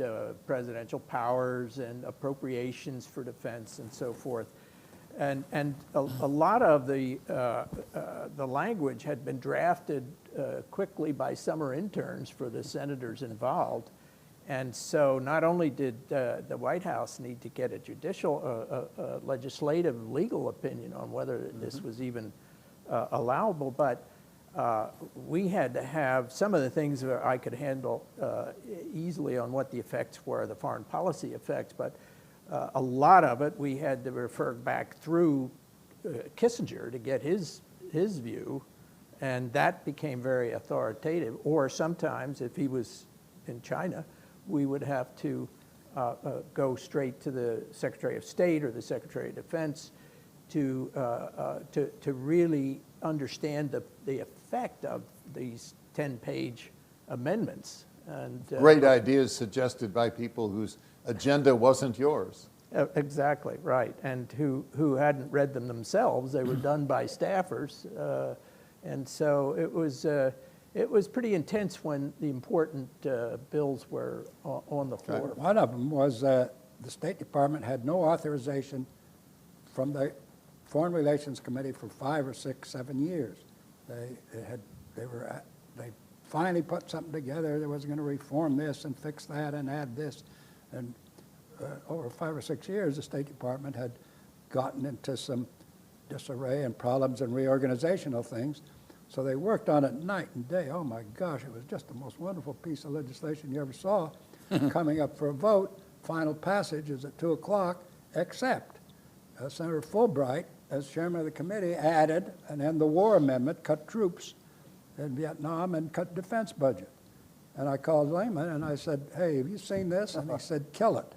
S5: presidential powers and appropriations for defense and so forth. And a lot of the language had been drafted quickly by summer interns for the senators involved. And so not only did the White House need to get a judicial, legislative, legal opinion on whether this was even allowable, but we had to have some of the things that I could handle easily on what the effects were, the foreign policy effects, but a lot of it we had to refer back through Kissinger to get his view, and that became very authoritative. Or sometimes, if he was in China, we would have to go straight to the Secretary of State or the Secretary of Defense to really understand the effect of these 10-page amendments. And
S2: Great ideas suggested by people whose agenda wasn't yours.
S5: Exactly, right, and who hadn't read them themselves. They were done by staffers, and so it was pretty intense when the important bills were on the floor.
S4: One of them was the State Department had no authorization from the Foreign Relations Committee for 5 or 6, 7 years. They finally put something together that was going to reform this and fix that and add this, and over 5 or 6 years, the State Department had gotten into some disarray and problems and reorganizational things. So they worked on it night and day. Oh my gosh, it was just the most wonderful piece of legislation you ever saw. Coming up for a vote, final passage is at 2 o'clock, except Senator Fulbright, as chairman of the committee, added an end the war amendment, cut troops in Vietnam and cut defense budget. And I called Lehman and I said, hey, have you seen this? And he said, kill it.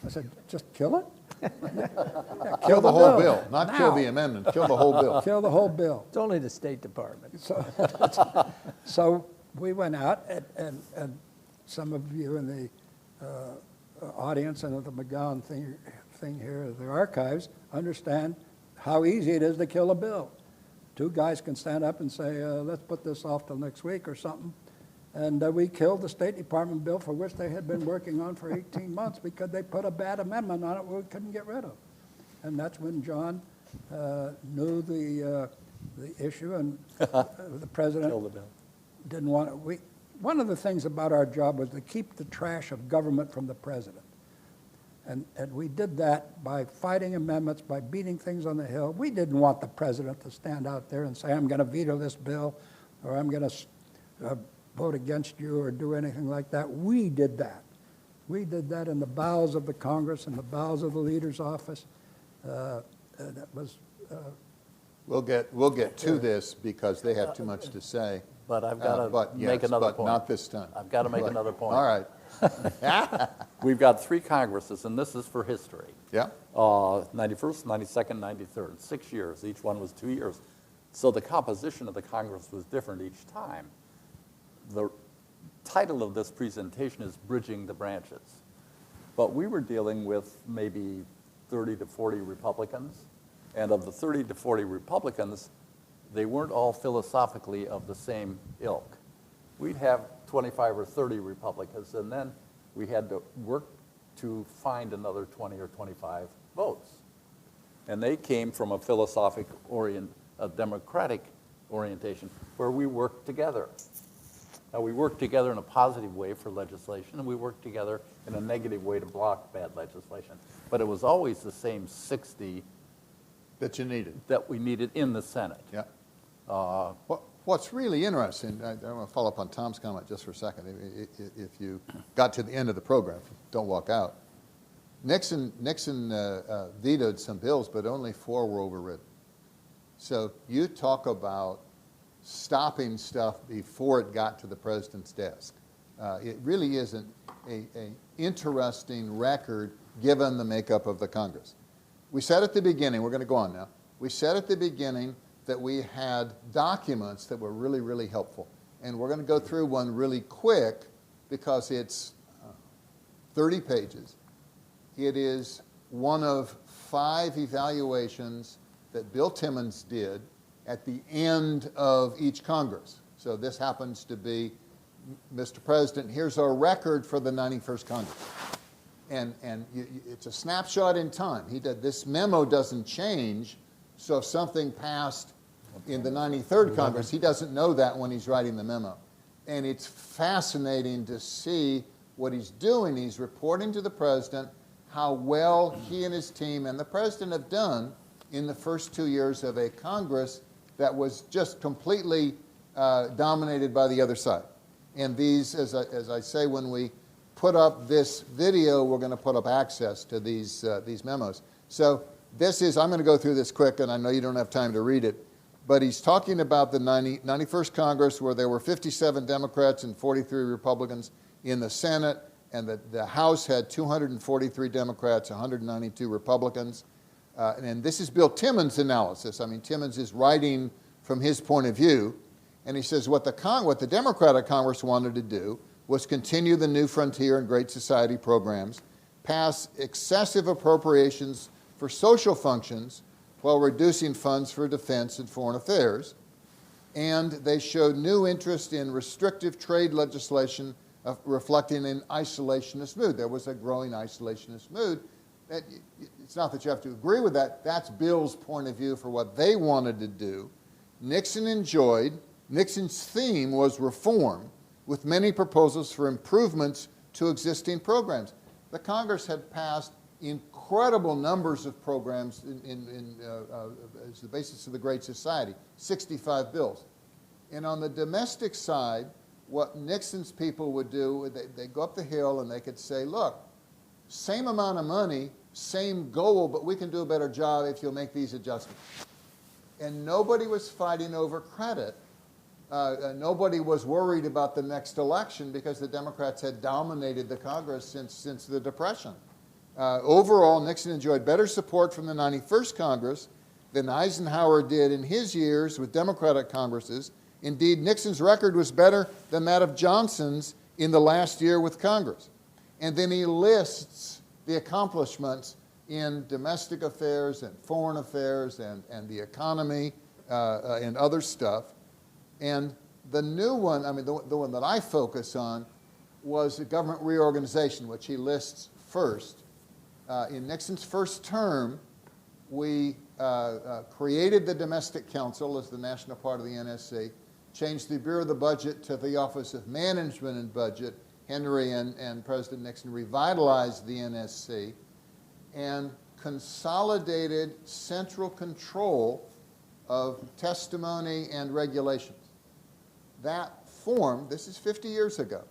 S4: I said, just kill it? Yeah,
S2: Kill the whole bill, not kill the amendment, kill the whole bill.
S4: Kill the whole bill.
S5: It's only the State Department.
S4: So we went out, and some of you in the audience and at the McGowan thing here at the archives understand how easy it is to kill a bill. 2 guys can stand up and say, let's put this off till next week or something. And we killed the State Department bill for which they had been working on for 18 months because they put a bad amendment on it we couldn't get rid of. And that's when John knew the issue, and the president
S3: Kill the bill.
S4: didn't want it. One of the things about our job was to keep the trash of government from the president. And we did that by fighting amendments, by beating things on the Hill. We didn't want the president to stand out there and say, I'm going to veto this bill, or I'm going to vote against you or do anything like that. We did that. We did that in the bowels of the Congress, in the bowels of the leader's office. That was.
S2: We'll get to this because they have too much to say.
S3: But I've got to make another point.
S2: But not this time.
S3: I've got to make another point.
S2: All right.
S3: We've got 3 Congresses, and this is for history.
S2: Yeah.
S3: 91st, 92nd, 93rd, 6 years. Each one was 2 years. So the composition of the Congress was different each time. The title of this presentation is Bridging the Branches. But we were dealing with maybe 30 to 40 Republicans. And of the 30 to 40 Republicans, they weren't all philosophically of the same ilk. We'd have 25 or 30 Republicans, and then we had to work to find another 20 or 25 votes. And they came from a democratic orientation, where we worked together. Now, we worked together in a positive way for legislation, and we worked together in a negative way to block bad legislation. But it was always the same 60
S2: That you needed.
S3: that we needed in the Senate.
S2: Yeah. What's really interesting, I want to follow up on Tom's comment just for a second. If you got to the end of the program, don't walk out. Nixon vetoed some bills, but only 4 were overridden. So you talk about stopping stuff before it got to the president's desk. It really is an interesting record given the makeup of the Congress. We said at the beginning, we're going to go on now, we said at the beginning that we had documents that were really, really helpful. And we're going to go through one really quick because it's 30 pages. It is one of 5 evaluations that Bill Timmons did at the end of each Congress. So this happens to be, Mr. President, here's our record for the 91st Congress. And it's a snapshot in time. This memo doesn't change, so if something passed in the 93rd Congress, he doesn't know that when he's writing the memo. And it's fascinating to see what he's doing. He's reporting to the president how well he and his team and the president have done in the first 2 years of a Congress that was just completely dominated by the other side. And these, as I say, when we put up this video, we're going to put up access to these memos. So this is, I'm going to go through this quick, and I know you don't have time to read it, but he's talking about the 91st Congress, where there were 57 Democrats and 43 Republicans in the Senate, and the House had 243 Democrats, 192 Republicans. And this is Bill Timmons' analysis. I mean, Timmons is writing from his point of view, and he says what the Democratic Congress wanted to do was continue the New Frontier and Great Society programs, pass excessive appropriations for social functions while reducing funds for defense and foreign affairs. And they showed new interest in restrictive trade legislation reflecting an isolationist mood. There was a growing isolationist mood. It's not that you have to agree with that. That's Bill's point of view for what they wanted to do. Nixon's theme was reform, with many proposals for improvements to existing programs. The Congress had passed incredible numbers of programs as the basis of the Great Society, 65 bills. And on the domestic side, what Nixon's people would do, they'd go up the hill and they could say, look, same amount of money, same goal, but we can do a better job if you'll make these adjustments. And nobody was fighting over credit. Nobody was worried about the next election because the Democrats had dominated the Congress since the Depression. Overall, Nixon enjoyed better support from the 91st Congress than Eisenhower did in his years with Democratic Congresses. Indeed, Nixon's record was better than that of Johnson's in the last year with Congress. And then he lists the accomplishments in domestic affairs and foreign affairs and the economy and other stuff. And the new one, I mean, the one that I focus on was the government reorganization, which he lists first. In Nixon's first term, we created the Domestic Council as the national part of the NSC, changed the Bureau of the Budget to the Office of Management and Budget. Henry and President Nixon revitalized the NSC and consolidated central control of testimony and regulations. That formed, this is 50 years ago,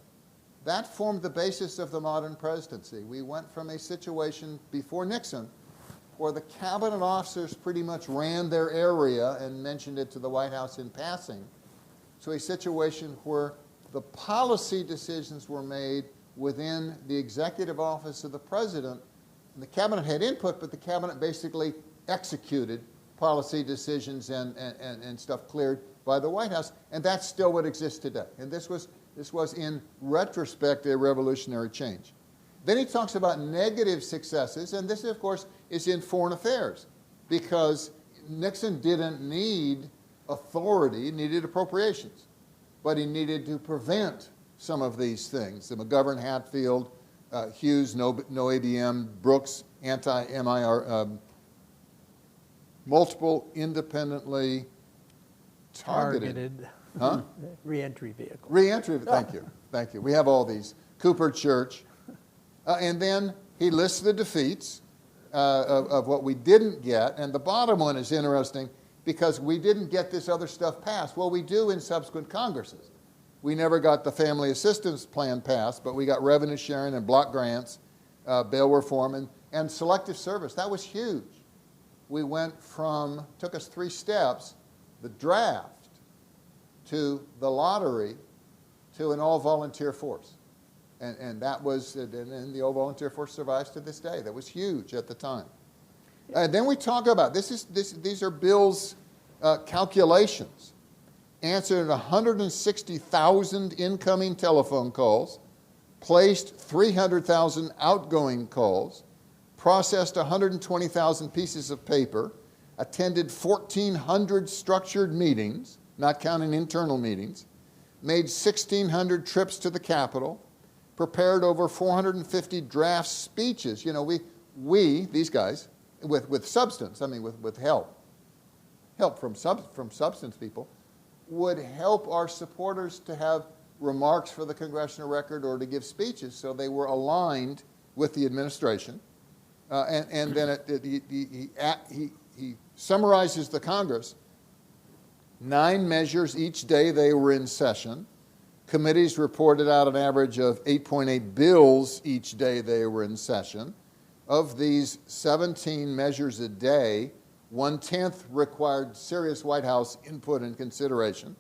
S2: that formed the basis of the modern presidency. We went from a situation before Nixon where the cabinet officers pretty much ran their area and mentioned it to the White House in passing, to a situation where the policy decisions were made within the executive office of the president. And the cabinet had input, but the cabinet basically executed policy decisions and stuff cleared by the White House, and that's still what exists today. And this was in retrospect a revolutionary change. Then he talks about negative successes, and this, of course, is in foreign affairs, because Nixon didn't need authority, he needed appropriations, but he needed to prevent some of these things. The McGovern, Hatfield, Hughes, no ABM, Brooks, anti-MIR, multiple independently targeted. Huh?
S5: Reentry vehicle.
S2: Reentry, thank you, thank you. We have all these. Cooper Church. And then he lists the defeats of what we didn't get. And the bottom one is interesting because we didn't get this other stuff passed. Well, we do in subsequent Congresses. We never got the Family Assistance Plan passed, but we got revenue sharing and block grants, bail reform, and selective service. That was huge. We went from, took us 3 steps, the draft, to the lottery, to an all-volunteer force. And that was, and the all-volunteer force survives to this day. That was huge at the time. And then we talk about, these are Bill's calculations. Answered 160,000 incoming telephone calls, placed 300,000 outgoing calls, processed 120,000 pieces of paper, attended 1,400 structured meetings, not counting internal meetings, made 1,600 trips to the Capitol, prepared over 450 draft speeches. You know, we these guys, with substance, I mean with help from substance people, would help our supporters to have remarks for the Congressional Record or to give speeches, so they were aligned with the administration. And then he summarizes the Congress. 9 measures each day they were in session, Committees reported out an average of 8.8 bills each day they were in session. Of these 17 measures a day, 1/10 required serious White House input and consideration.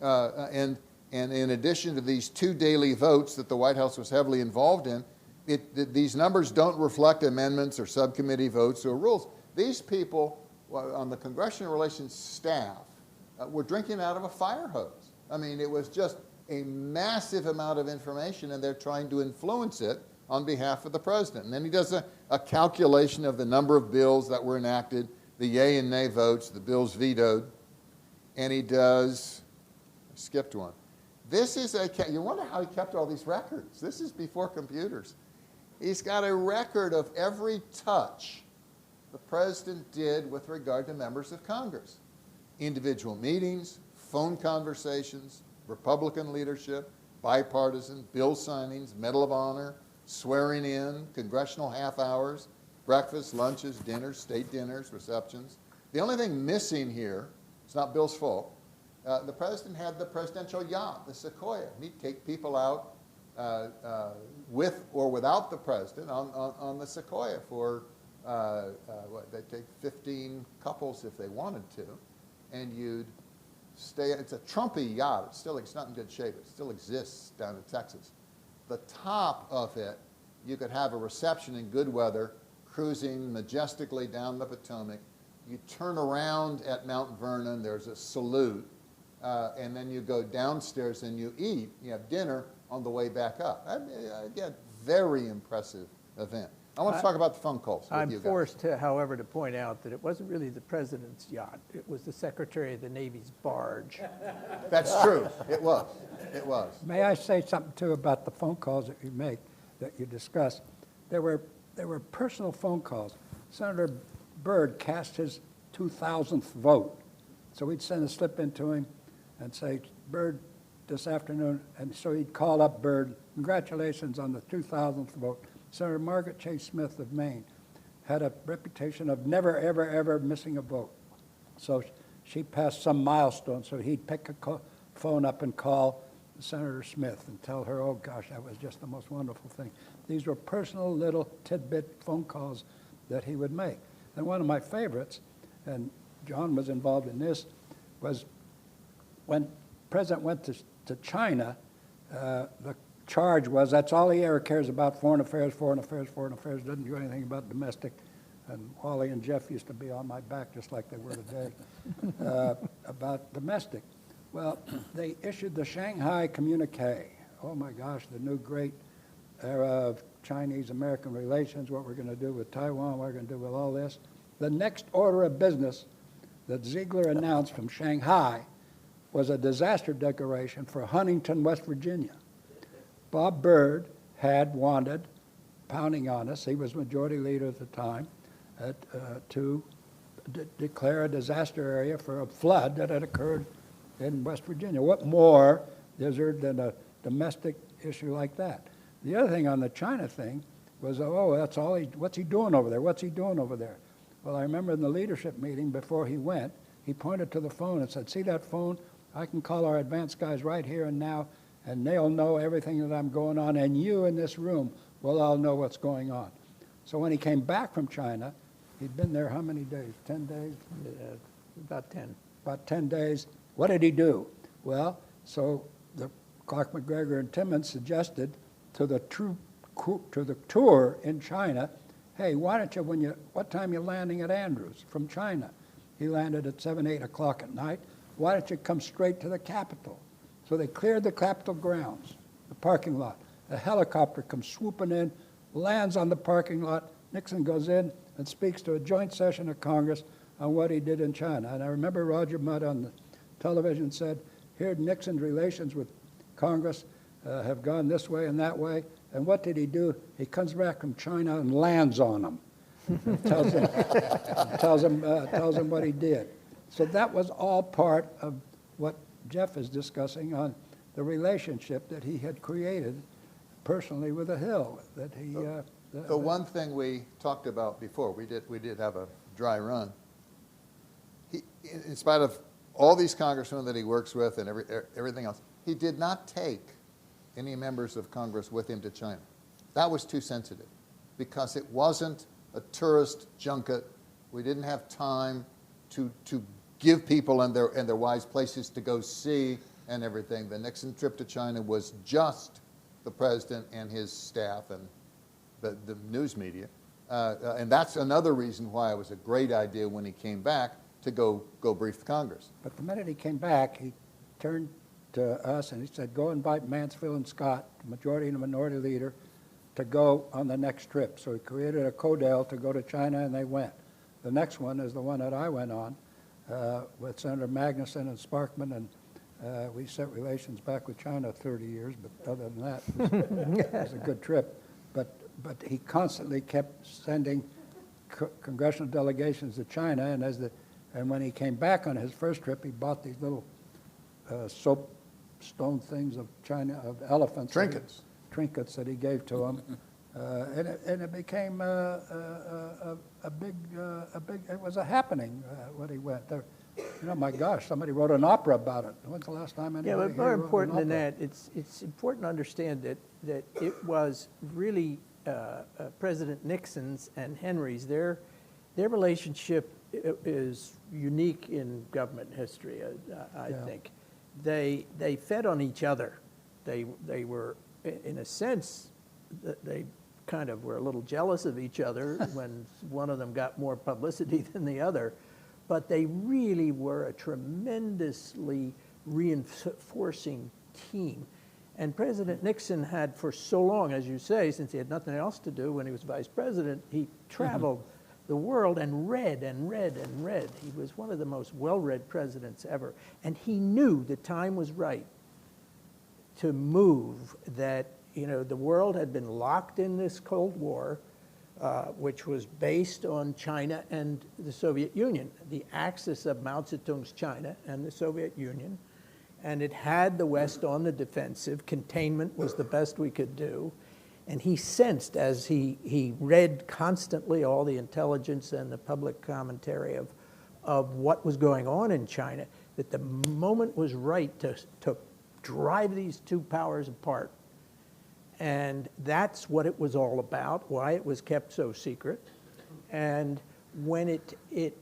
S2: And in addition to these 2 daily votes that the White House was heavily involved in, these numbers don't reflect amendments or subcommittee votes or rules. These people on the Congressional Relations staff were drinking out of a fire hose. I mean, it was just a massive amount of information, and they're trying to influence it on behalf of the president. And then he does a calculation of the number of bills that were enacted, the yay and nay votes, the bills vetoed, and he does, I skipped one. This is you wonder how he kept all these records. This is before computers. He's got a record of every touch the president did with regard to members of Congress. Individual meetings, phone conversations, Republican leadership, bipartisan, bill signings, Medal of Honor, swearing in, congressional half hours, breakfast, lunches, dinners, state dinners, receptions. The only thing missing here, it's not Bill's fault, the president had the presidential yacht, the Sequoia. He'd take people out with or without the president on the Sequoia for, they'd take 15 couples if they wanted to, and you'd stay, it's a Trumpy yacht. It's not in good shape. It still exists down in Texas. The top of it, you could have a reception in good weather, cruising majestically down the Potomac. You turn around at Mount Vernon, there's a salute, and then you go downstairs and you eat. You have dinner on the way back up. Again, very impressive event. I want to talk about the phone calls with you guys.
S5: I'm forced, however, to point out that it wasn't really the president's yacht. It was the Secretary of the Navy's barge.
S2: That's true. It was. It was.
S4: May I say something, too, about the phone calls that you make, that you discuss? There were personal phone calls. Senator Byrd cast his 2,000th vote. So we'd send a slip into him and say, Byrd, this afternoon, and so he'd call up Byrd, congratulations on the 2,000th vote. Senator Margaret Chase Smith of Maine had a reputation of never, ever, ever missing a vote. So she passed some milestone, so he'd pick a phone up and call Senator Smith and tell her, oh gosh, that was just the most wonderful thing. These were personal little tidbit phone calls that he would make. And one of my favorites, and John was involved in this, was when the president went to China, the charge was that's all he ever cares about, foreign affairs, doesn't do anything about domestic. And Wally and Jeff used to be on my back just like they were today about domestic. Well, they issued the Shanghai Communique. Oh my gosh, the new great era of Chinese-American relations, what we're going to do with Taiwan, what we're going to do with all this. The next order of business that Ziegler announced from Shanghai was a disaster declaration for Huntington, West Virginia. Bob Byrd had wanted, pounding on us, he was majority leader at the time, to declare a disaster area for a flood that had occurred in West Virginia. What more is there than a domestic issue like that? The other thing on the China thing was, oh, that's all what's he doing over there? What's he doing over there? Well, I remember in the leadership meeting before he went, he pointed to the phone and said, see that phone? I can call our advanced guys right here and now, and they'll know everything that I'm going on, and you in this room will all know what's going on. So when he came back from China, he'd been there how many days? 10 days?
S5: About 10.
S4: About 10 days. What did he do? Well, so the Clark, McGregor, and Timmons suggested to the tour in China, hey, why don't you, what time you landing at Andrews from China? He landed at 7, 8 o'clock at night. Why don't you come straight to the Capitol? So they cleared the Capitol grounds, the parking lot. A helicopter comes swooping in, lands on the parking lot. Nixon goes in and speaks to a joint session of Congress on what he did in China. And I remember Roger Mudd on the television said, here Nixon's relations with Congress have gone this way and that way. And what did he do? He comes back from China and lands on them. And tells him what he did. So that was all part of what Jeff is discussing on the relationship that he had created personally with the Hill. That he.
S2: The one thing we talked about before, we did have a dry run. He, in spite of all these congressmen that he works with and everything else, he did not take any members of Congress with him to China. That was too sensitive because it wasn't a tourist junket. We didn't have time to give people and their wives places to go see and everything. The Nixon trip to China was just the president and his staff and the news media. And that's another reason why it was a great idea when he came back to go brief the Congress.
S4: But the minute he came back, he turned to us and he said, go invite Mansfield and Scott, majority and minority leader, to go on the next trip. So he created a codel to go to China, and they went. The next one is the one that I went on with Senator Magnuson and Sparkman, and we set relations back with China 30 years, but other than that, it was a good trip. But he constantly kept sending congressional delegations to China, and when he came back on his first trip, he bought these little soapstone things of China, of elephants. Trinkets that he gave to them. And it became a big, it was a happening when he went there. You know, my gosh, somebody wrote an opera about it. When's the last time anybody
S5: Yeah, but more
S4: here wrote
S5: important
S4: an
S5: than
S4: opera?
S5: that, it's important to understand that it was really President Nixon's and Henry's. Their relationship is unique in government history, I think. They fed on each other. They were, in a sense, they kind of were a little jealous of each other when one of them got more publicity than the other. But they really were a tremendously reinforcing team. And President Nixon had, for so long, as you say, since he had nothing else to do when he was vice president, he traveled the world and read and read and read. He was one of the most well-read presidents ever. And he knew the time was right to move, that, you know, the world had been locked in this Cold War, which was based on China and the Soviet Union, the axis of Mao Zedong's China and the Soviet Union. And it had the West on the defensive. Containment was the best we could do. And he sensed, as he read constantly all the intelligence and the public commentary of what was going on in China, that the moment was right to drive these two powers apart. And that's what it was all about, why it was kept so secret. And when it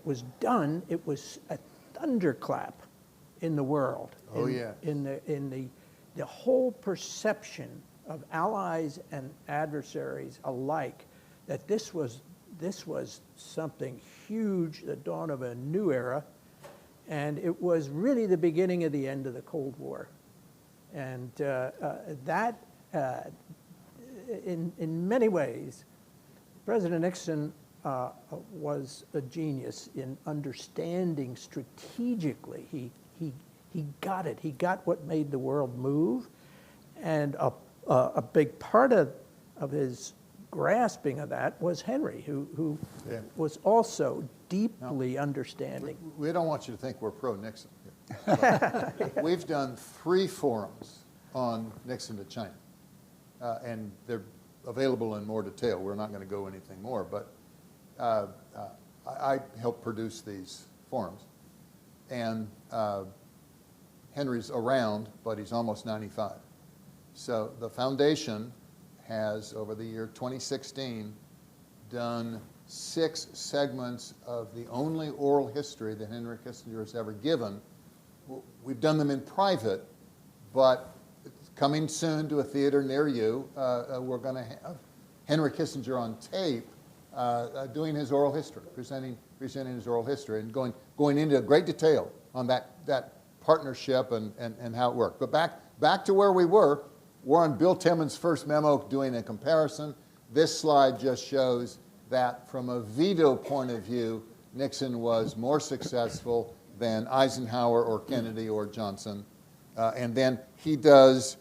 S5: was done, it was a thunderclap in the world. In the whole perception of allies and adversaries alike, that this was something huge, the dawn of a new era, and it was really the beginning of the end of the Cold War. And that, in many ways, President Nixon was a genius in understanding strategically. He got it. He got what made the world move, and a big part of his grasping of that was Henry, who was also deeply understanding.
S2: We don't want you to think we're pro-Nixon here. We've done 3 forums on Nixon to China, and they're available in more detail. We're not going to go anything more, but I helped produce these forums. And Henry's around, but he's almost 95. So the foundation has, over the year 2016, done 6 segments of the only oral history that Henry Kissinger has ever given. We've done them in private, but coming soon to a theater near you, we're going to have Henry Kissinger on tape doing his oral history, presenting his oral history, and going into great detail on that partnership and how it worked. But back to where we were. We're on Bill Timmons' first memo doing a comparison. This slide just shows that from a veto point of view, Nixon was more successful than Eisenhower or Kennedy or Johnson. And then he does,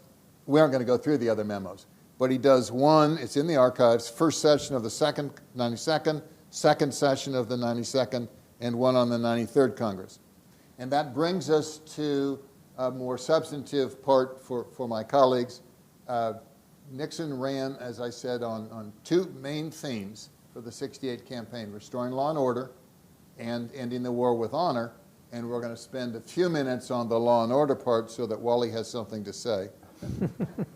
S2: we aren't going to go through the other memos, but he does one, it's in the archives, first session of the 92nd, second session of the 92nd, and one on the 93rd Congress. And that brings us to a more substantive part for my colleagues. Nixon ran, as I said, on 2 main themes for the '68 campaign: restoring law and order and ending the war with honor. and we're going to spend a few minutes on the law and order part so that Wally has something to say.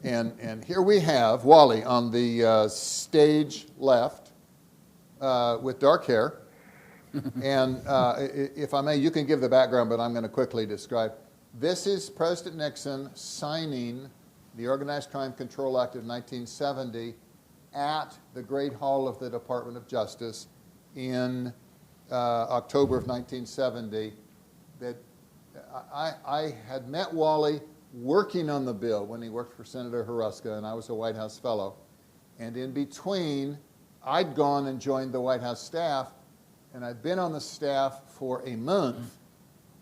S2: And here we have Wally on the stage left with dark hair. And if I may, you can give the background, but I'm going to quickly describe. This is President Nixon signing the Organized Crime Control Act of 1970 at the Great Hall of the Department of Justice in October of 1970. That I had met Wally working on the bill when he worked for Senator Haruska, and I was a White House fellow. And in between, I'd gone and joined the White House staff, and I'd been on the staff for a month,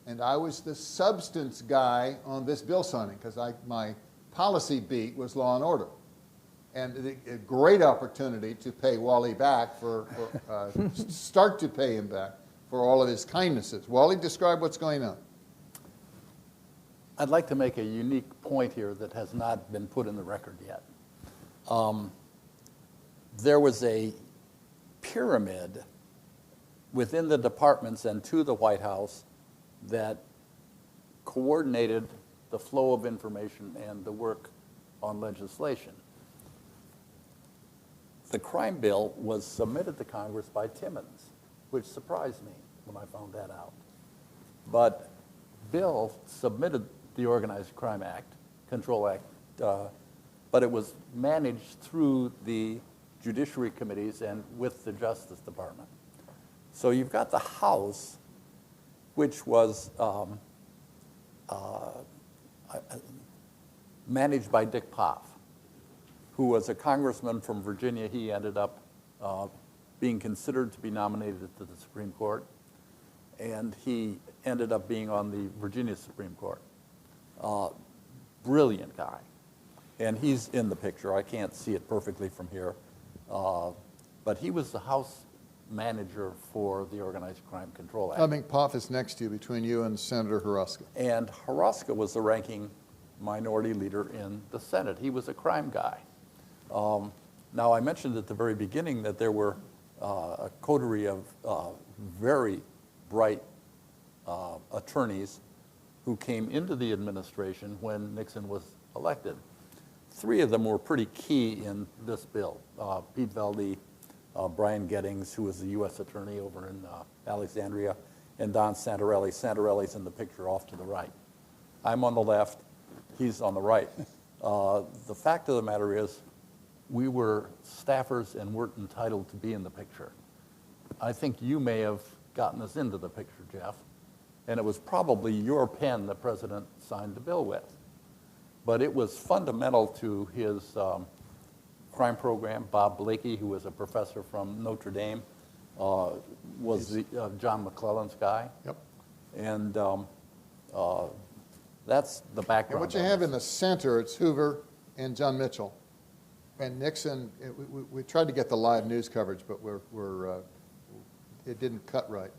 S2: and I was the substance guy on this bill signing because my policy beat was law and order. And a great opportunity to pay Wally back start to pay him back for all of his kindnesses. Wally, describe what's going on.
S3: I'd like to make a unique point here that has not been put in the record yet. There was a pyramid within the departments and to the White House that coordinated the flow of information and the work on legislation. The crime bill was submitted to Congress by Timmons, which surprised me when I found that out. But Bill submitted the Organized Crime Act, Control Act, but it was managed through the Judiciary Committees and with the Justice Department. So you've got the House, which was managed by Dick Poff, who was a congressman from Virginia. He ended up being considered to be nominated to the Supreme Court, and he ended up being on the Virginia Supreme Court. Brilliant guy. And he's in the picture. I can't see it perfectly from here. But he was the House manager for the Organized Crime Control Act.
S2: I think Poff is next to you, between you and Senator Haruska.
S3: And Haruska was the ranking minority leader in the Senate. He was a crime guy. Now, I mentioned at the very beginning that there were a coterie of very bright attorneys who came into the administration when Nixon was elected. 3 of them were pretty key in this bill. Pete Velde, Brian Gettings, who was the U.S. attorney over in Alexandria, and Don Santarelli. Santarelli's in the picture off to the right. I'm on the left, he's on the right. The fact of the matter is, we were staffers and weren't entitled to be in the picture. I think you may have gotten us into the picture, Jeff, and it was probably your pen the president signed the bill with. But it was fundamental to his crime program. Bob Blakey, who was a professor from Notre Dame, was John McClellan's guy.
S2: Yep.
S3: And that's the background.
S2: And what you have in the center, it's Hoover and John Mitchell. And Nixon, we tried to get the live news coverage, but it didn't cut right.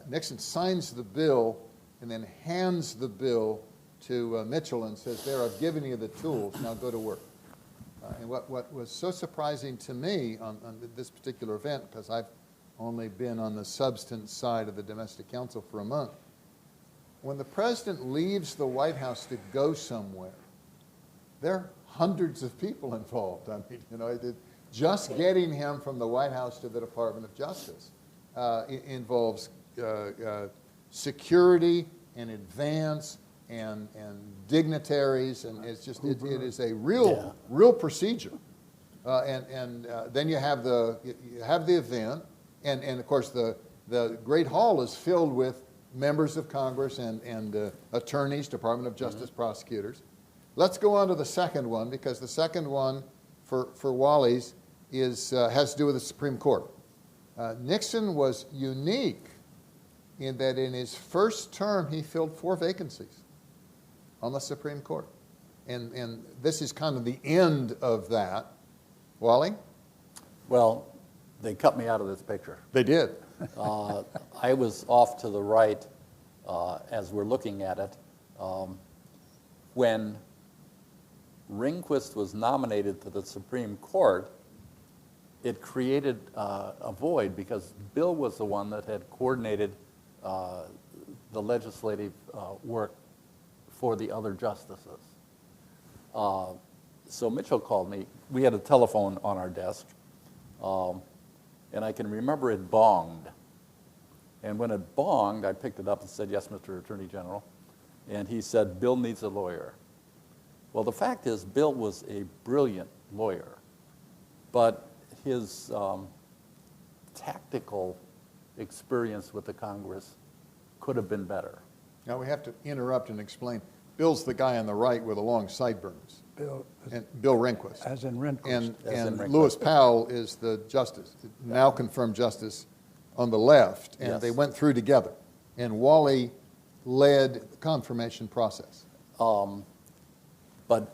S2: Nixon signs the bill and then hands the bill to Mitchell and says, there, I've given you the tools, now go to work. And what was so surprising to me on this particular event, because I've only been on the substance side of the domestic council for a month, when the president leaves the White House to go somewhere, there are hundreds of people involved. I mean, you know, just getting him from the White House to the Department of Justice involves security and advance and dignitaries, and it's just it is a real procedure. Then you have the event, and of course the Great Hall is filled with members of Congress and attorneys, Department of Justice prosecutors. Let's go on to the second one, because the second one for Wally's has to do with the Supreme Court. Nixon was unique in that in his first term he filled 4 vacancies on the Supreme Court. And this is kind of the end of that. Wally?
S3: Well, they cut me out of this picture.
S2: They did.
S3: I was off to the right as we're looking at it. When Rehnquist was nominated to the Supreme Court, it created a void because Bill was the one that had coordinated the legislative work for the other justices. So Mitchell called me. We had a telephone on our desk, and I can remember it bonged. And when it bonged, I picked it up and said, "Yes, Mr. Attorney General." And he said, "Bill needs a lawyer." Well, the fact is, Bill was a brilliant lawyer, but his tactical experience with the Congress could have been better.
S2: Now we have to interrupt and explain. Bill's the guy on the right with the long sideburns.
S4: Bill,
S2: And Bill Rehnquist.
S4: as in Rehnquist.
S2: And
S3: As in Rehnquist.
S2: Lewis Powell is the justice, now confirmed justice on the left. And
S3: Yes.
S2: they went through together. And Wally led the confirmation process.
S3: But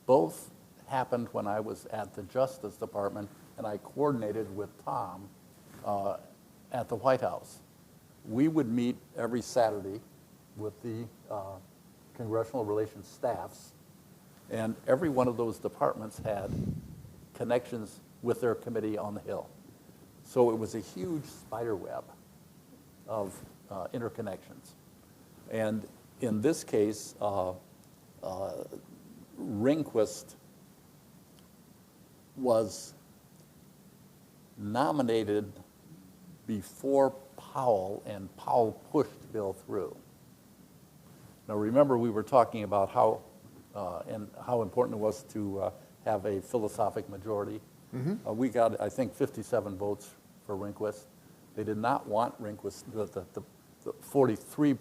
S3: both happened when I was at the Justice Department, and I coordinated with Tom at the White House. We would meet every Saturday with the Congressional Relations staffs, and every one of those departments had connections with their committee on the Hill. So it was a huge spider web of interconnections. And in this case, Rehnquist was nominated before Powell, and Powell pushed Bill through. Now remember, we were talking about how important it was to have a philosophic majority. We got, I think, 57 votes for Rehnquist. They did not want Rehnquist. The 43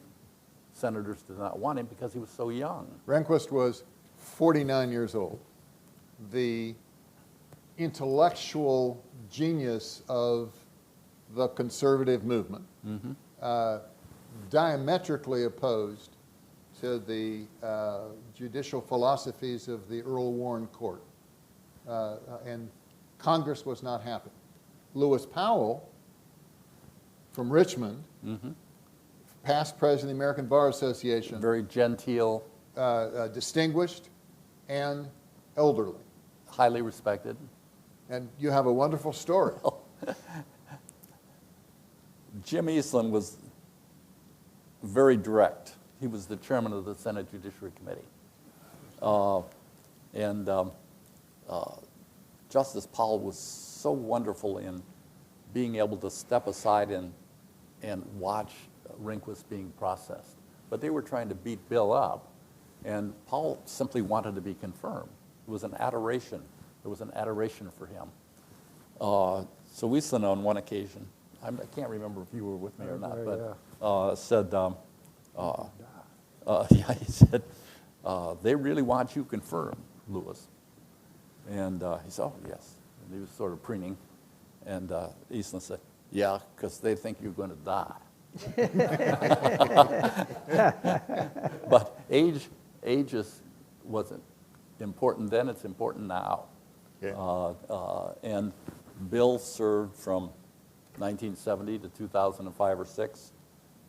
S3: senators did not want him because he was so young.
S2: Rehnquist was 49 years old. The intellectual genius of the conservative movement, diametrically opposed to the judicial philosophies of the Earl Warren Court. And Congress was not happy. Lewis Powell from Richmond, past president of the American Bar Association,
S3: Very genteel,
S2: distinguished and elderly.
S3: highly respected.
S2: And you have a wonderful story.
S3: Jim Eastland was very direct. He was the chairman of the Senate Judiciary Committee. Justice Powell was so wonderful in being able to step aside and watch Rehnquist being processed. But they were trying to beat Bill up, and Powell simply wanted to be confirmed. It was an adoration. There was an adoration for him. So Eastland, on one occasion, I can't remember if you were with me or not, but said, he said, they really want you confirmed, Lewis. And he said, oh, yes. And he was sort of preening. And Eastland said, yeah, because they think you're going to die. But age wasn't important then, it's important now.
S2: Yeah.
S3: And Bill served from 1970 to 2005 or 6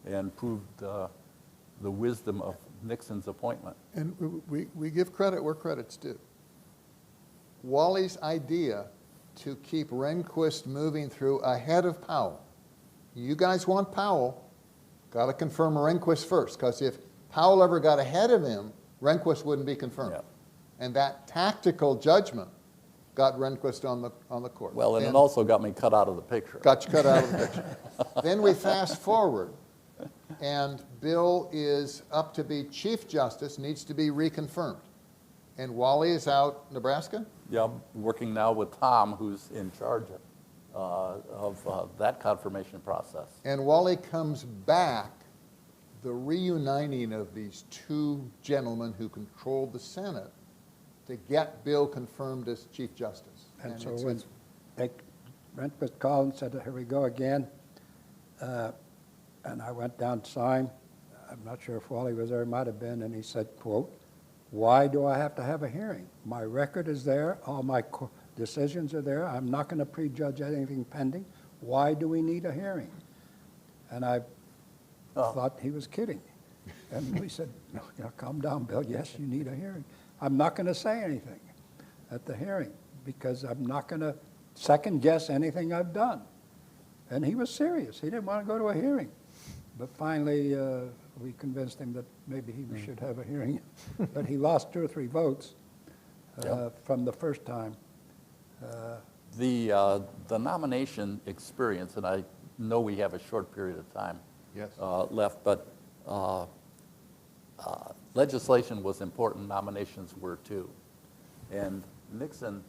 S3: and proved the wisdom of Nixon's appointment.
S2: And we give credit where credit's due. Wally's idea to keep Rehnquist moving through ahead of Powell. You guys want Powell, got to confirm Rehnquist first, because if Powell ever got ahead of him, Rehnquist wouldn't be confirmed.
S3: Yeah.
S2: And that tactical judgment got Rehnquist on the court.
S3: Well, and it also got me cut out of the picture.
S2: Got you cut out of the picture. Then we fast forward, and Bill is up to be Chief Justice, needs to be reconfirmed. And Wally is out Nebraska?
S3: Yeah, I'm working now with Tom, who's in charge of that confirmation process.
S2: And Wally comes back, the reuniting of these two gentlemen who controlled the Senate to get Bill confirmed as Chief Justice.
S4: And so when Rehnquist called and said, here we go again, and I went down to sign, I'm not sure if Wally was there, might have been, and he said, quote, why do I have to have a hearing? My record is there, all my decisions are there, I'm not going to prejudge anything pending. Why do we need a hearing? And I thought he was kidding. And we said, no, calm down, Bill, yes, you need a hearing. I'm not going to say anything at the hearing because I'm not going to second guess anything I've done. And he was serious. He didn't want to go to a hearing. But finally, we convinced him that maybe he should have a hearing. But he lost 2 or 3 votes from the first time.
S3: The nomination experience, and I know we have a short period of time
S2: Yes.
S3: left, but legislation was important, nominations were too. And Nixon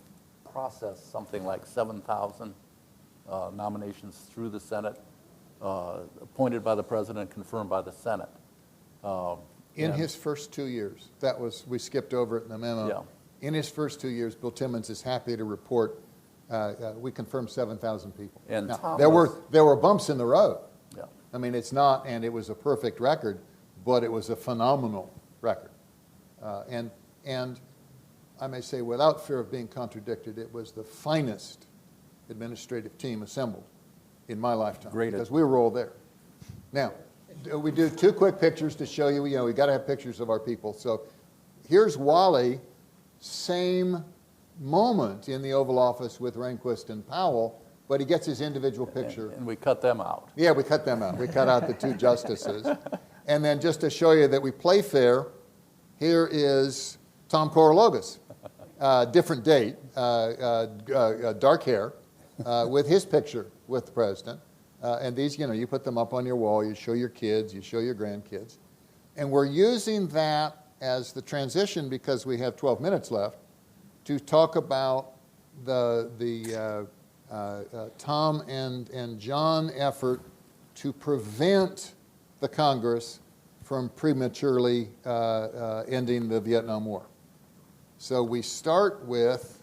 S3: processed something like 7,000 nominations through the Senate, appointed by the president, confirmed by the Senate.
S2: In his first 2 years, we skipped over it in the memo.
S3: Yeah.
S2: In his first 2 years, Bill Timmons is happy to report we confirmed 7,000 people.
S3: And
S2: now,
S3: Tom
S2: there were bumps in the road.
S3: Yeah.
S2: I mean, it's not, and it was a perfect record, but it was a phenomenal record. And I may say, without fear of being contradicted, it was the finest administrative team assembled in my lifetime.
S3: Great.
S2: Because we were all there. Now, we do 2 quick pictures to show you, we got to have pictures of our people. So here's Wally, same moment in the Oval Office with Rehnquist and Powell, but he gets his individual picture.
S3: And we cut them out.
S2: Yeah, we cut them out. We cut out the 2 justices. And then just to show you that we play fair, here is Tom Korologos, different date, dark hair, with his picture with the president. And these, you put them up on your wall, you show your kids, you show your grandkids. And we're using that as the transition, because we have 12 minutes left, to talk about the Tom and John effort to prevent the Congress from prematurely ending the Vietnam War. So we start with,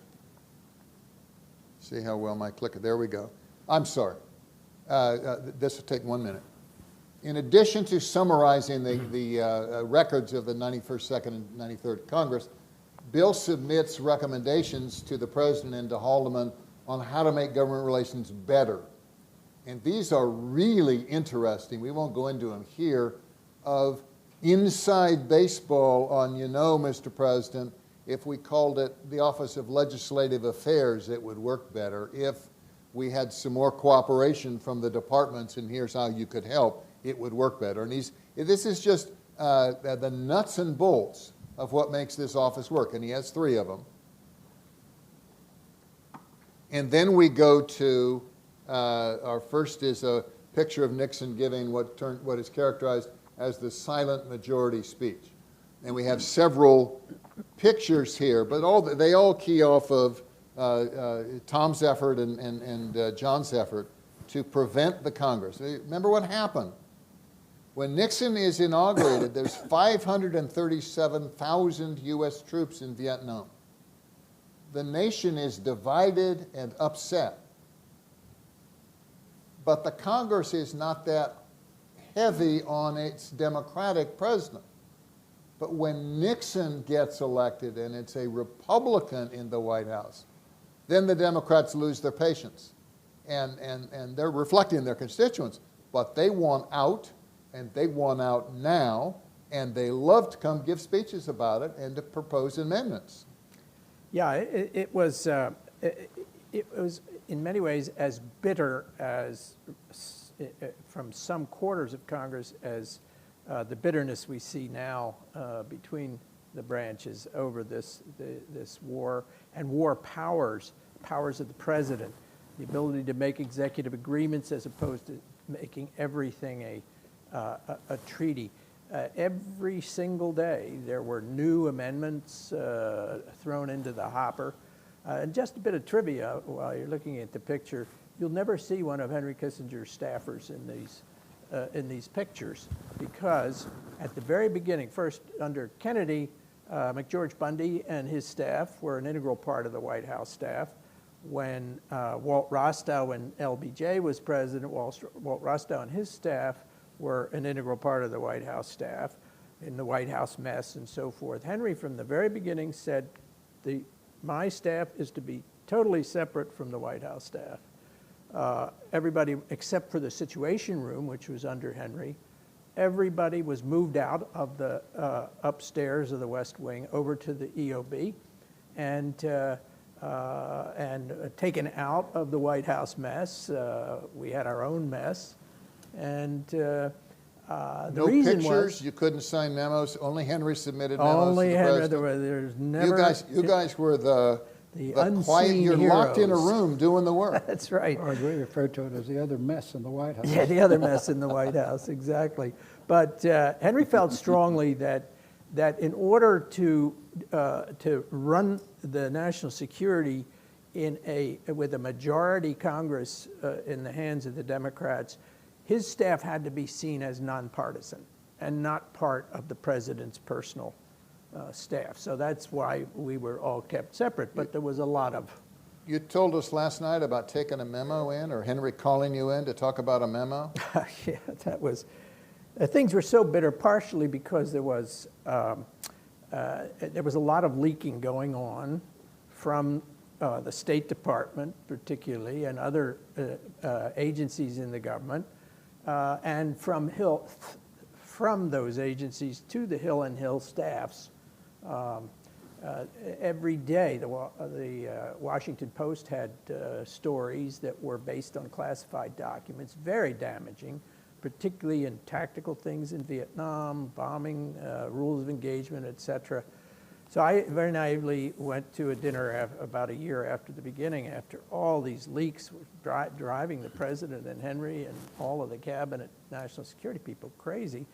S2: see how well my clicker, there we go. I'm sorry, this will take 1 minute. In addition to summarizing the records of the 91st, 2nd, and 93rd Congress, Bill submits recommendations to the President and to Haldeman on how to make government relations better. And these are really interesting. We won't go into them here, of inside baseball on, Mr. President, if we called it the Office of Legislative Affairs, it would work better. If we had some more cooperation from the departments, and here's how you could help, it would work better. And this is just the nuts and bolts of what makes this office work, and he has 3 of them. And then we go to, our first is a picture of Nixon giving what is characterized as the silent majority speech. And we have several pictures here, but they all key off of Tom's effort and John's effort to prevent the Congress. Remember what happened? When Nixon is inaugurated, there's 537,000 U.S. troops in Vietnam. The nation is divided and upset. But the Congress is not that heavy on its Democratic president. But when Nixon gets elected and it's a Republican in the White House, then the Democrats lose their patience. And they're reflecting their constituents. But they want out, and they want out now, and they love to come give speeches about it and to propose amendments.
S5: Yeah, it was in many ways as bitter as from some quarters of Congress as the bitterness we see now between the branches over this war and war powers of the president, the ability to make executive agreements as opposed to making everything a treaty. Every single day there were new amendments thrown into the hopper. And just a bit of trivia while you're looking at the picture, you'll never see one of Henry Kissinger's staffers in these pictures, because at the very beginning, first under Kennedy, McGeorge Bundy and his staff were an integral part of the White House staff. When Walt Rostow and LBJ was president, Walt Rostow and his staff were an integral part of the White House staff in the White House mess and so forth. Henry, from the very beginning, said, my staff is to be totally separate from the White House staff. Everybody, except for the Situation Room, which was under Henry, everybody was moved out of the upstairs of the West Wing over to the EOB and taken out of the White House mess. We had our own mess. And The
S2: No
S5: reason
S2: pictures.
S5: was
S2: You couldn't sign memos. Only Henry submitted memos
S5: only
S2: to the
S5: Henry.
S2: president.
S5: There's never.
S2: You guys were the quiet.
S5: unseen
S2: You're locked in a
S5: heroes.
S2: room doing the work.
S5: That's right.
S4: Or as we refer to it as the other mess in the White House.
S5: Yeah, the other mess in the White House, exactly. But Henry felt strongly that in order to run the national security with a majority Congress in the hands of the Democrats, his staff had to be seen as nonpartisan and not part of the president's personal staff. So that's why we were all kept separate. But there was a lot of.
S2: You told us last night about taking a memo in, or Henry calling you in to talk about a memo.
S5: Yeah, that was. Things were so bitter, partially because there was a lot of leaking going on from the State Department, particularly, and other agencies in the government, and from those agencies to the Hill and Hill staffs. Every day, the Washington Post had stories that were based on classified documents, very damaging, particularly in tactical things in Vietnam, bombing, rules of engagement, etc. So I very naively went to a dinner about a year after the beginning, after all these leaks were driving the president and Henry and all of the cabinet national security people crazy.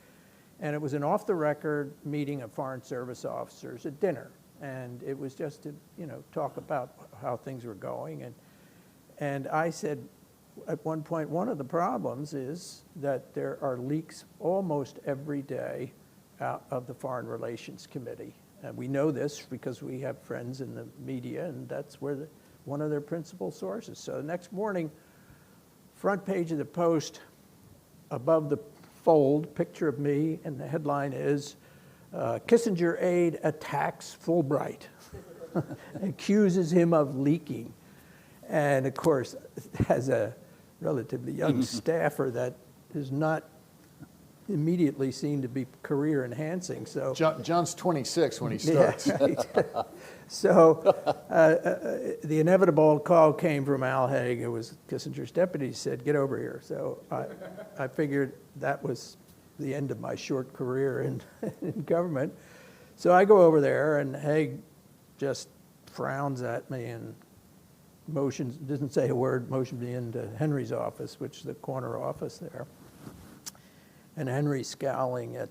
S5: And it was an off-the-record meeting of Foreign Service officers at dinner. And it was just to, talk about how things were going. And I said, at one point, one of the problems is that there are leaks almost every day out of the Foreign Relations Committee. And we know this because we have friends in the media, and that's where one of their principal sources. So the next morning, front page of the Post, above the fold, picture of me, and the headline is, Kissinger aide attacks Fulbright, accuses him of leaking. And of course, as a relatively young staffer, that is not immediately seen to be career enhancing. So
S2: John's 26 when he starts.
S5: Yeah, right. So the inevitable call came from Al Haig, who was Kissinger's deputy. He said, "Get over here." So I figured that was the end of my short career in government. So I go over there, and Haig just frowns at me and motions, doesn't say a word, motioned me into Henry's office, which is the corner office there. And Henry's scowling at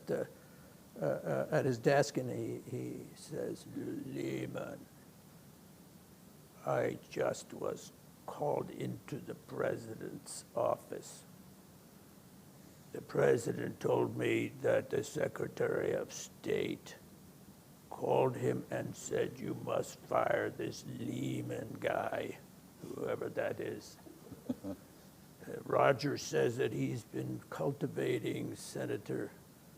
S5: his desk, and he says, "Lehman, I just was called into the president's office. The president told me that the Secretary of State called him and said, 'You must fire this Lehman guy,' whoever that is. Roger says that he's been cultivating Senator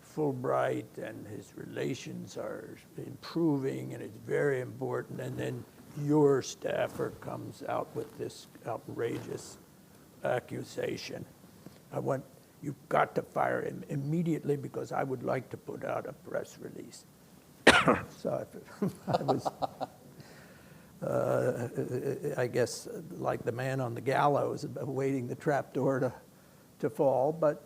S5: Fulbright and his relations are improving and it's very important. And then your staffer comes out with this outrageous accusation. I want, you've got to fire him immediately because I would like to put out a press release." So I was, I guess, like the man on the gallows, awaiting the trapdoor to fall. But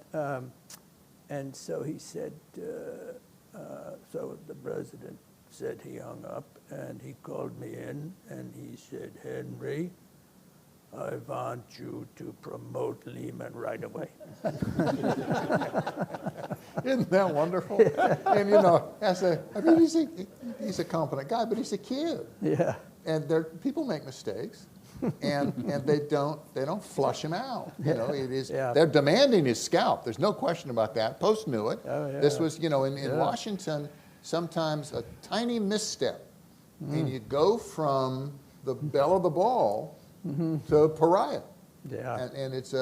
S5: and so he said. So the president said he hung up, and he called me in, and he said, "Henry, I want you to promote Lehman right away."
S2: Isn't that wonderful? And he's a competent guy, but he's a kid.
S5: Yeah.
S2: And people make mistakes, and they don't flush him out. It is they're demanding his scalp. There's no question about that. Post knew it.
S5: Oh, yeah.
S2: This was in Washington, sometimes a tiny misstep, and you go from the belle of the ball to a pariah.
S5: Yeah.
S2: And it's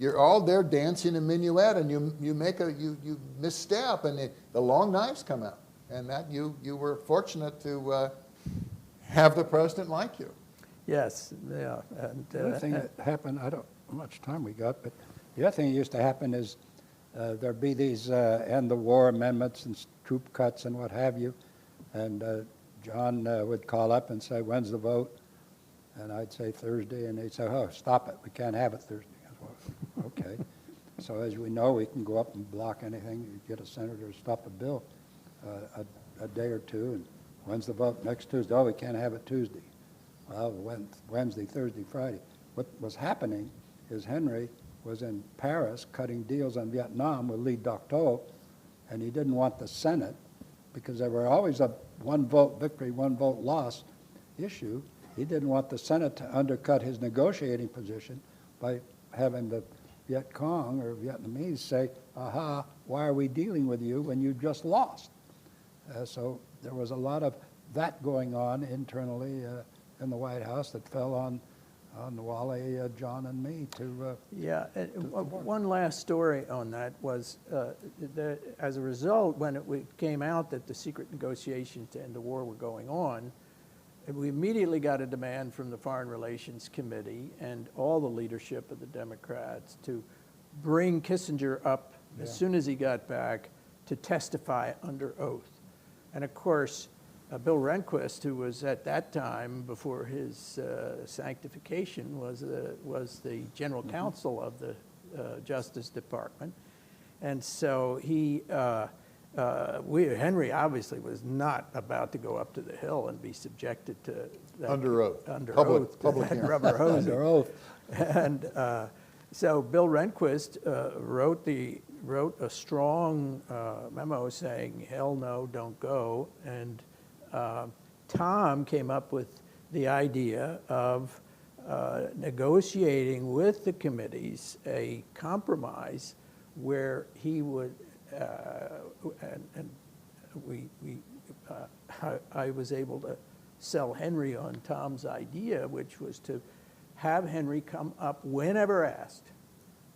S2: you're all there dancing a minuet, and you misstep, and the long knives come out. And that you were fortunate to have the president like you.
S5: Yes, yeah. And,
S4: The other thing that happened, I don't know how much time we got, but the other thing that used to happen is there'd be these end the war amendments and troop cuts and what have you, and John would call up and say, "When's the vote?" And I'd say Thursday, and they'd say, "Oh, stop it, we can't have it Thursday." I said, "Well, okay." so as we know, we can go up and block anything. You get a senator to stop a bill a day or two, and when's the vote? Next Tuesday. Oh, we can't have it Tuesday. Well, Wednesday, Thursday, Friday. What was happening is Henry was in Paris cutting deals on Vietnam with Lee Docteau, and he didn't want the Senate, because there were always a one-vote victory, one-vote loss issue. He didn't want the Senate to undercut his negotiating position by having the Viet Cong or Vietnamese say, aha, why are we dealing with you when you just lost? So there was a lot of that going on internally in the White House that fell on Wally, John, and me to...
S5: Yeah, and one last story on that was, as a result, when it came out that the secret negotiations to end the war were going on, we immediately got a demand from the Foreign Relations Committee and all the leadership of the Democrats to bring Kissinger up as soon as he got back to testify under oath. And of course, Bill Rehnquist, who was at that time, before his sanctification, was the general counsel of the Justice Department. And so Henry obviously was not about to go up to the Hill and be subjected to that.
S2: Under oath.
S5: Under
S2: Public
S5: oath.
S2: hearing.
S5: Rubber hose.
S4: under oath.
S5: And so Bill Rehnquist wrote a strong memo saying, hell no, don't go. And Tom came up with the idea of negotiating with the committees a compromise where he would, I was able to sell Henry on Tom's idea, which was to have Henry come up whenever asked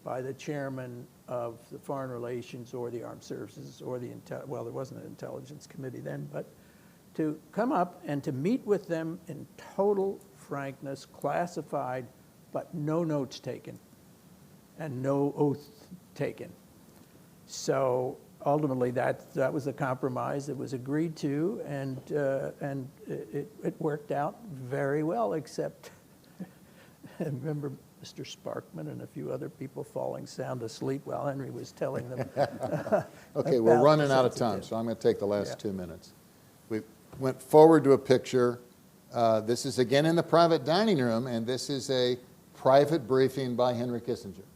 S5: by the chairman of the Foreign Relations or the Armed Services or well, there wasn't an Intelligence Committee then, but to come up and to meet with them in total frankness, classified, but no notes taken and no oath taken. So ultimately, that was the compromise that was agreed to, and it worked out very well, except I remember Mr. Sparkman and a few other people falling sound asleep while Henry was telling them.
S2: Okay, we're running out of time, so I'm going to take the last 2 minutes. We went forward to a picture. This is again in the private dining room, and this is a private briefing by Henry Kissinger.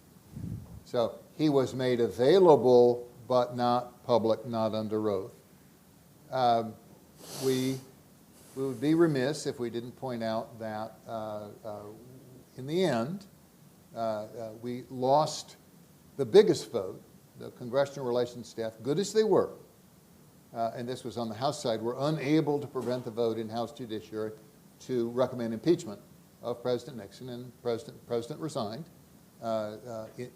S2: So he was made available, but not public, not under oath. We would be remiss if we didn't point out that in the end, we lost the biggest vote. The Congressional Relations staff, good as they were, and this was on the House side, were unable to prevent the vote in House Judiciary to recommend impeachment of President Nixon, and President resigned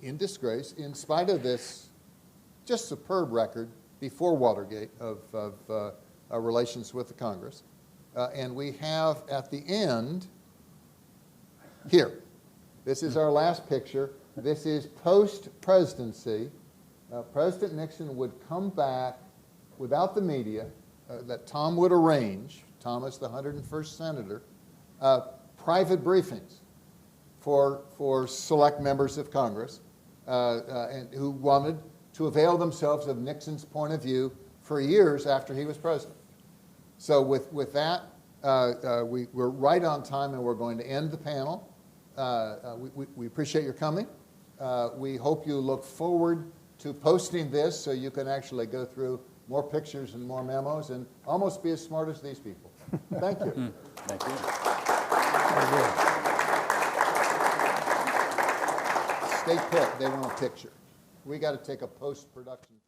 S2: in disgrace in spite of this just superb record before Watergate of relations with the Congress. And we have at the end here, this is our last picture. This is post-presidency. President Nixon would come back without the media that Tom would arrange, Tom is the 101st Senator, private briefings for select members of Congress and who wanted to avail themselves of Nixon's point of view for years after he was president. So with that, we're right on time, and we're going to end the panel. We appreciate your coming. We hope you look forward to posting this so you can actually go through more pictures and more memos and almost be as smart as these people. Thank you.
S3: Thank you.
S2: Stay put. They want a picture. We got to take a post-production.